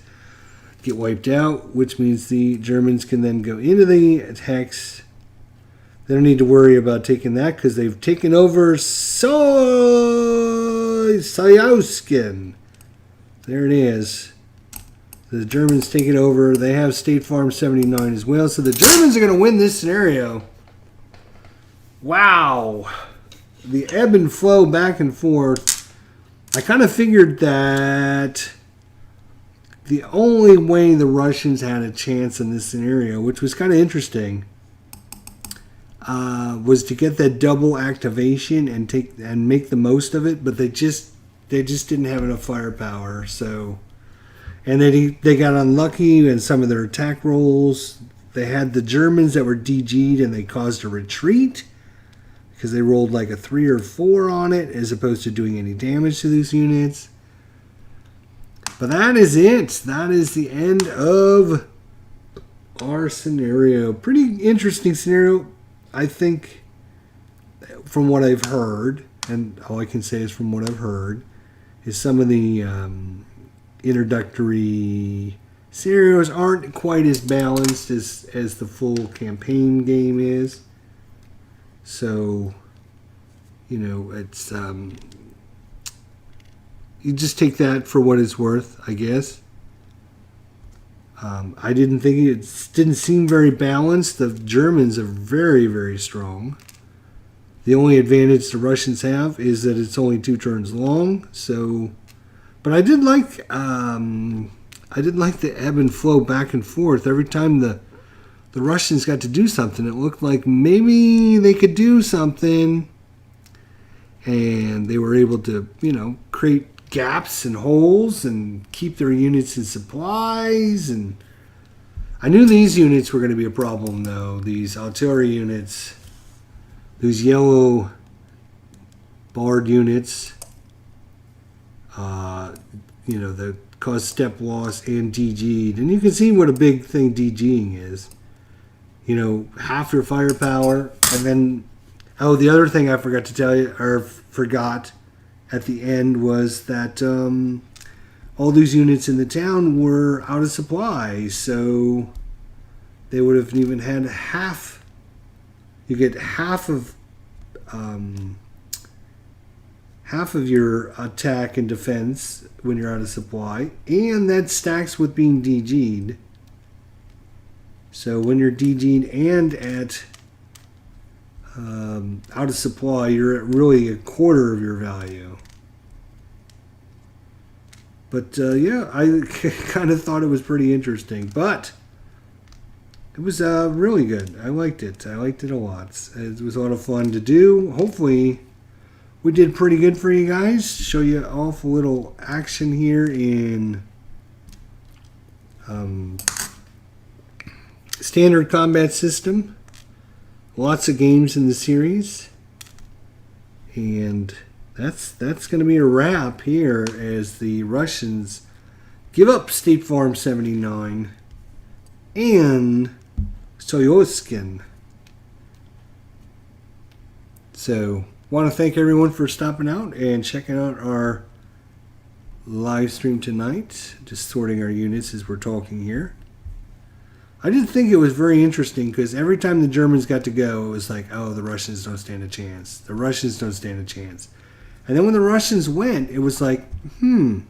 get wiped out, which means the Germans can then go into the hex. They don't need to worry about taking that because they've taken over Sayauskin. There it is. The Germans take it over. They have State Farm 79 as well. So the Germans are going to win this scenario. Wow. The ebb and flow back and forth. I kind of figured that the only way the Russians had a chance in this scenario, which was kind of interesting, was to get that double activation and make the most of it, but they just didn't have enough firepower. So, and they got unlucky in some of their attack rolls. They had the Germans that were DG'd and they caused a retreat because they rolled like a 3 or 4 on it as opposed to doing any damage to these units. But that is it. That is the end of our scenario. Pretty interesting scenario. I think from what I've heard, and all I can say is from what I've heard, is some of the introductory scenarios aren't quite as balanced as the full campaign game is. So, you know, it's you just take that for what it's worth, I guess. I didn't think it didn't seem very balanced. The Germans are very, very strong. The only advantage the Russians have is that it's only 2 turns long. So, but I did like the ebb and flow back and forth. Every time the Russians got to do something, it looked like maybe they could do something, and they were able to, create gaps and holes and keep their units in supplies. And I knew these units were going to be a problem, though. These artillery units, these yellow barred units, that cause step loss and DG'd. And you can see what a big thing DGing is. Half your firepower, and then, the other thing I forgot to tell you, or forgot at the end, was that all these units in the town were out of supplies, so they would have even had half. You get half of your attack and defense when you're out of supply, and that stacks with being DG'd. So when you're DG'd and at out of supply, you're at really a quarter of your value. But I kind of thought it was pretty interesting. But it was really good. I liked it. I liked it a lot. It was a lot of fun to do. Hopefully, we did pretty good for you guys. Show you an awful little action here in standard combat system. Lots of games in the series. And that's going to be a wrap here as the Russians give up State Farm 79 and Soyoskin. So, want to thank everyone for stopping out and checking out our live stream tonight. Just sorting our units as we're talking here. I did think it was very interesting because every time the Germans got to go, it was like, oh, the Russians don't stand a chance. The Russians don't stand a chance. And then when the Russians went, it was like, maybe.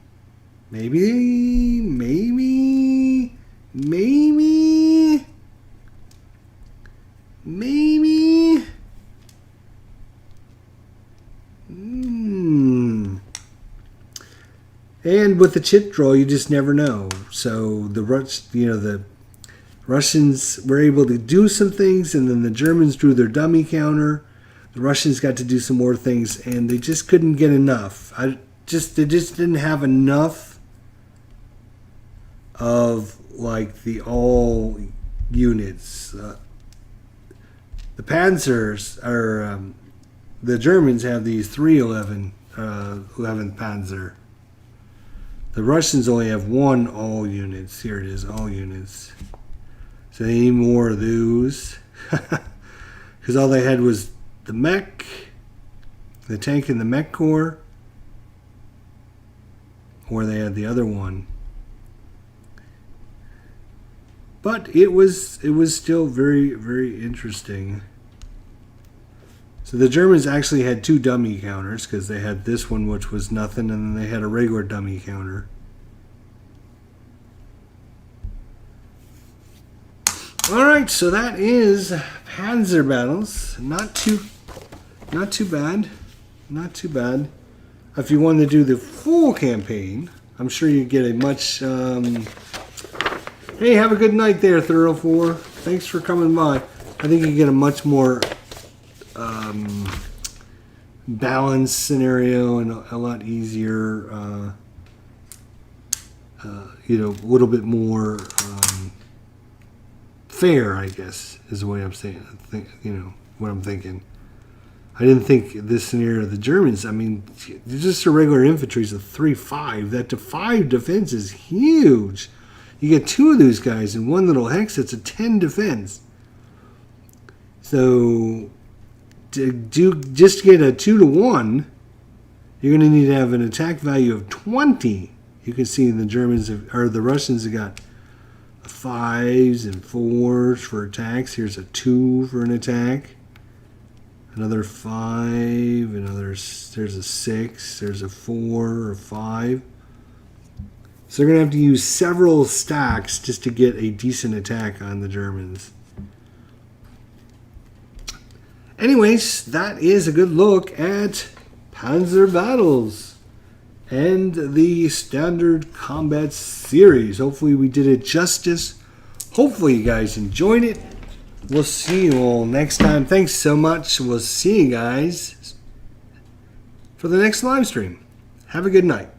And with the chit draw, you just never know. So the Russians were able to do some things, and then the Germans drew their dummy counter. The Russians got to do some more things, and they just couldn't get enough. They just didn't have enough of like the all units. The Panzers are the Germans have these 311 11th Panzer. The Russians only have one all units. Here it is, all units. So they need more of those. Because all they had was the mech, the tank and the mech core. Or they had the other one. But it was still very, very interesting. So the Germans actually had 2 dummy counters because they had this one, which was nothing, and then they had a regular dummy counter. All right, so that is Panzer battles. Not too bad. Not too bad. If you wanted to do the full campaign, I'm sure you'd get a much. Hey, have a good night there, Thorough4. Thanks for coming by. I think you get a much more balanced scenario and a lot easier, a little bit more fair, I guess, is the way I'm saying. What I'm thinking. I didn't think this scenario of the Germans. I mean, just a regular infantry is a 3-5. That to 5 defense is huge. You get 2 of those guys in one little hex. It's a 10 defense. So just to get a 2-to-1, you're going to need to have an attack value of 20. You can see the the Russians have got 5s and 4s for attacks. Here's a 2 for an attack. Another 5. There's a 6. There's a 4 or 5. So they're going to have to use several stacks just to get a decent attack on the Germans. Anyways, that is a good look at Panzer Battles and the Standard Combat Series. Hopefully we did it justice. Hopefully you guys enjoyed it. We'll see you all next time. Thanks so much. We'll see you guys for the next live stream. Have a good night.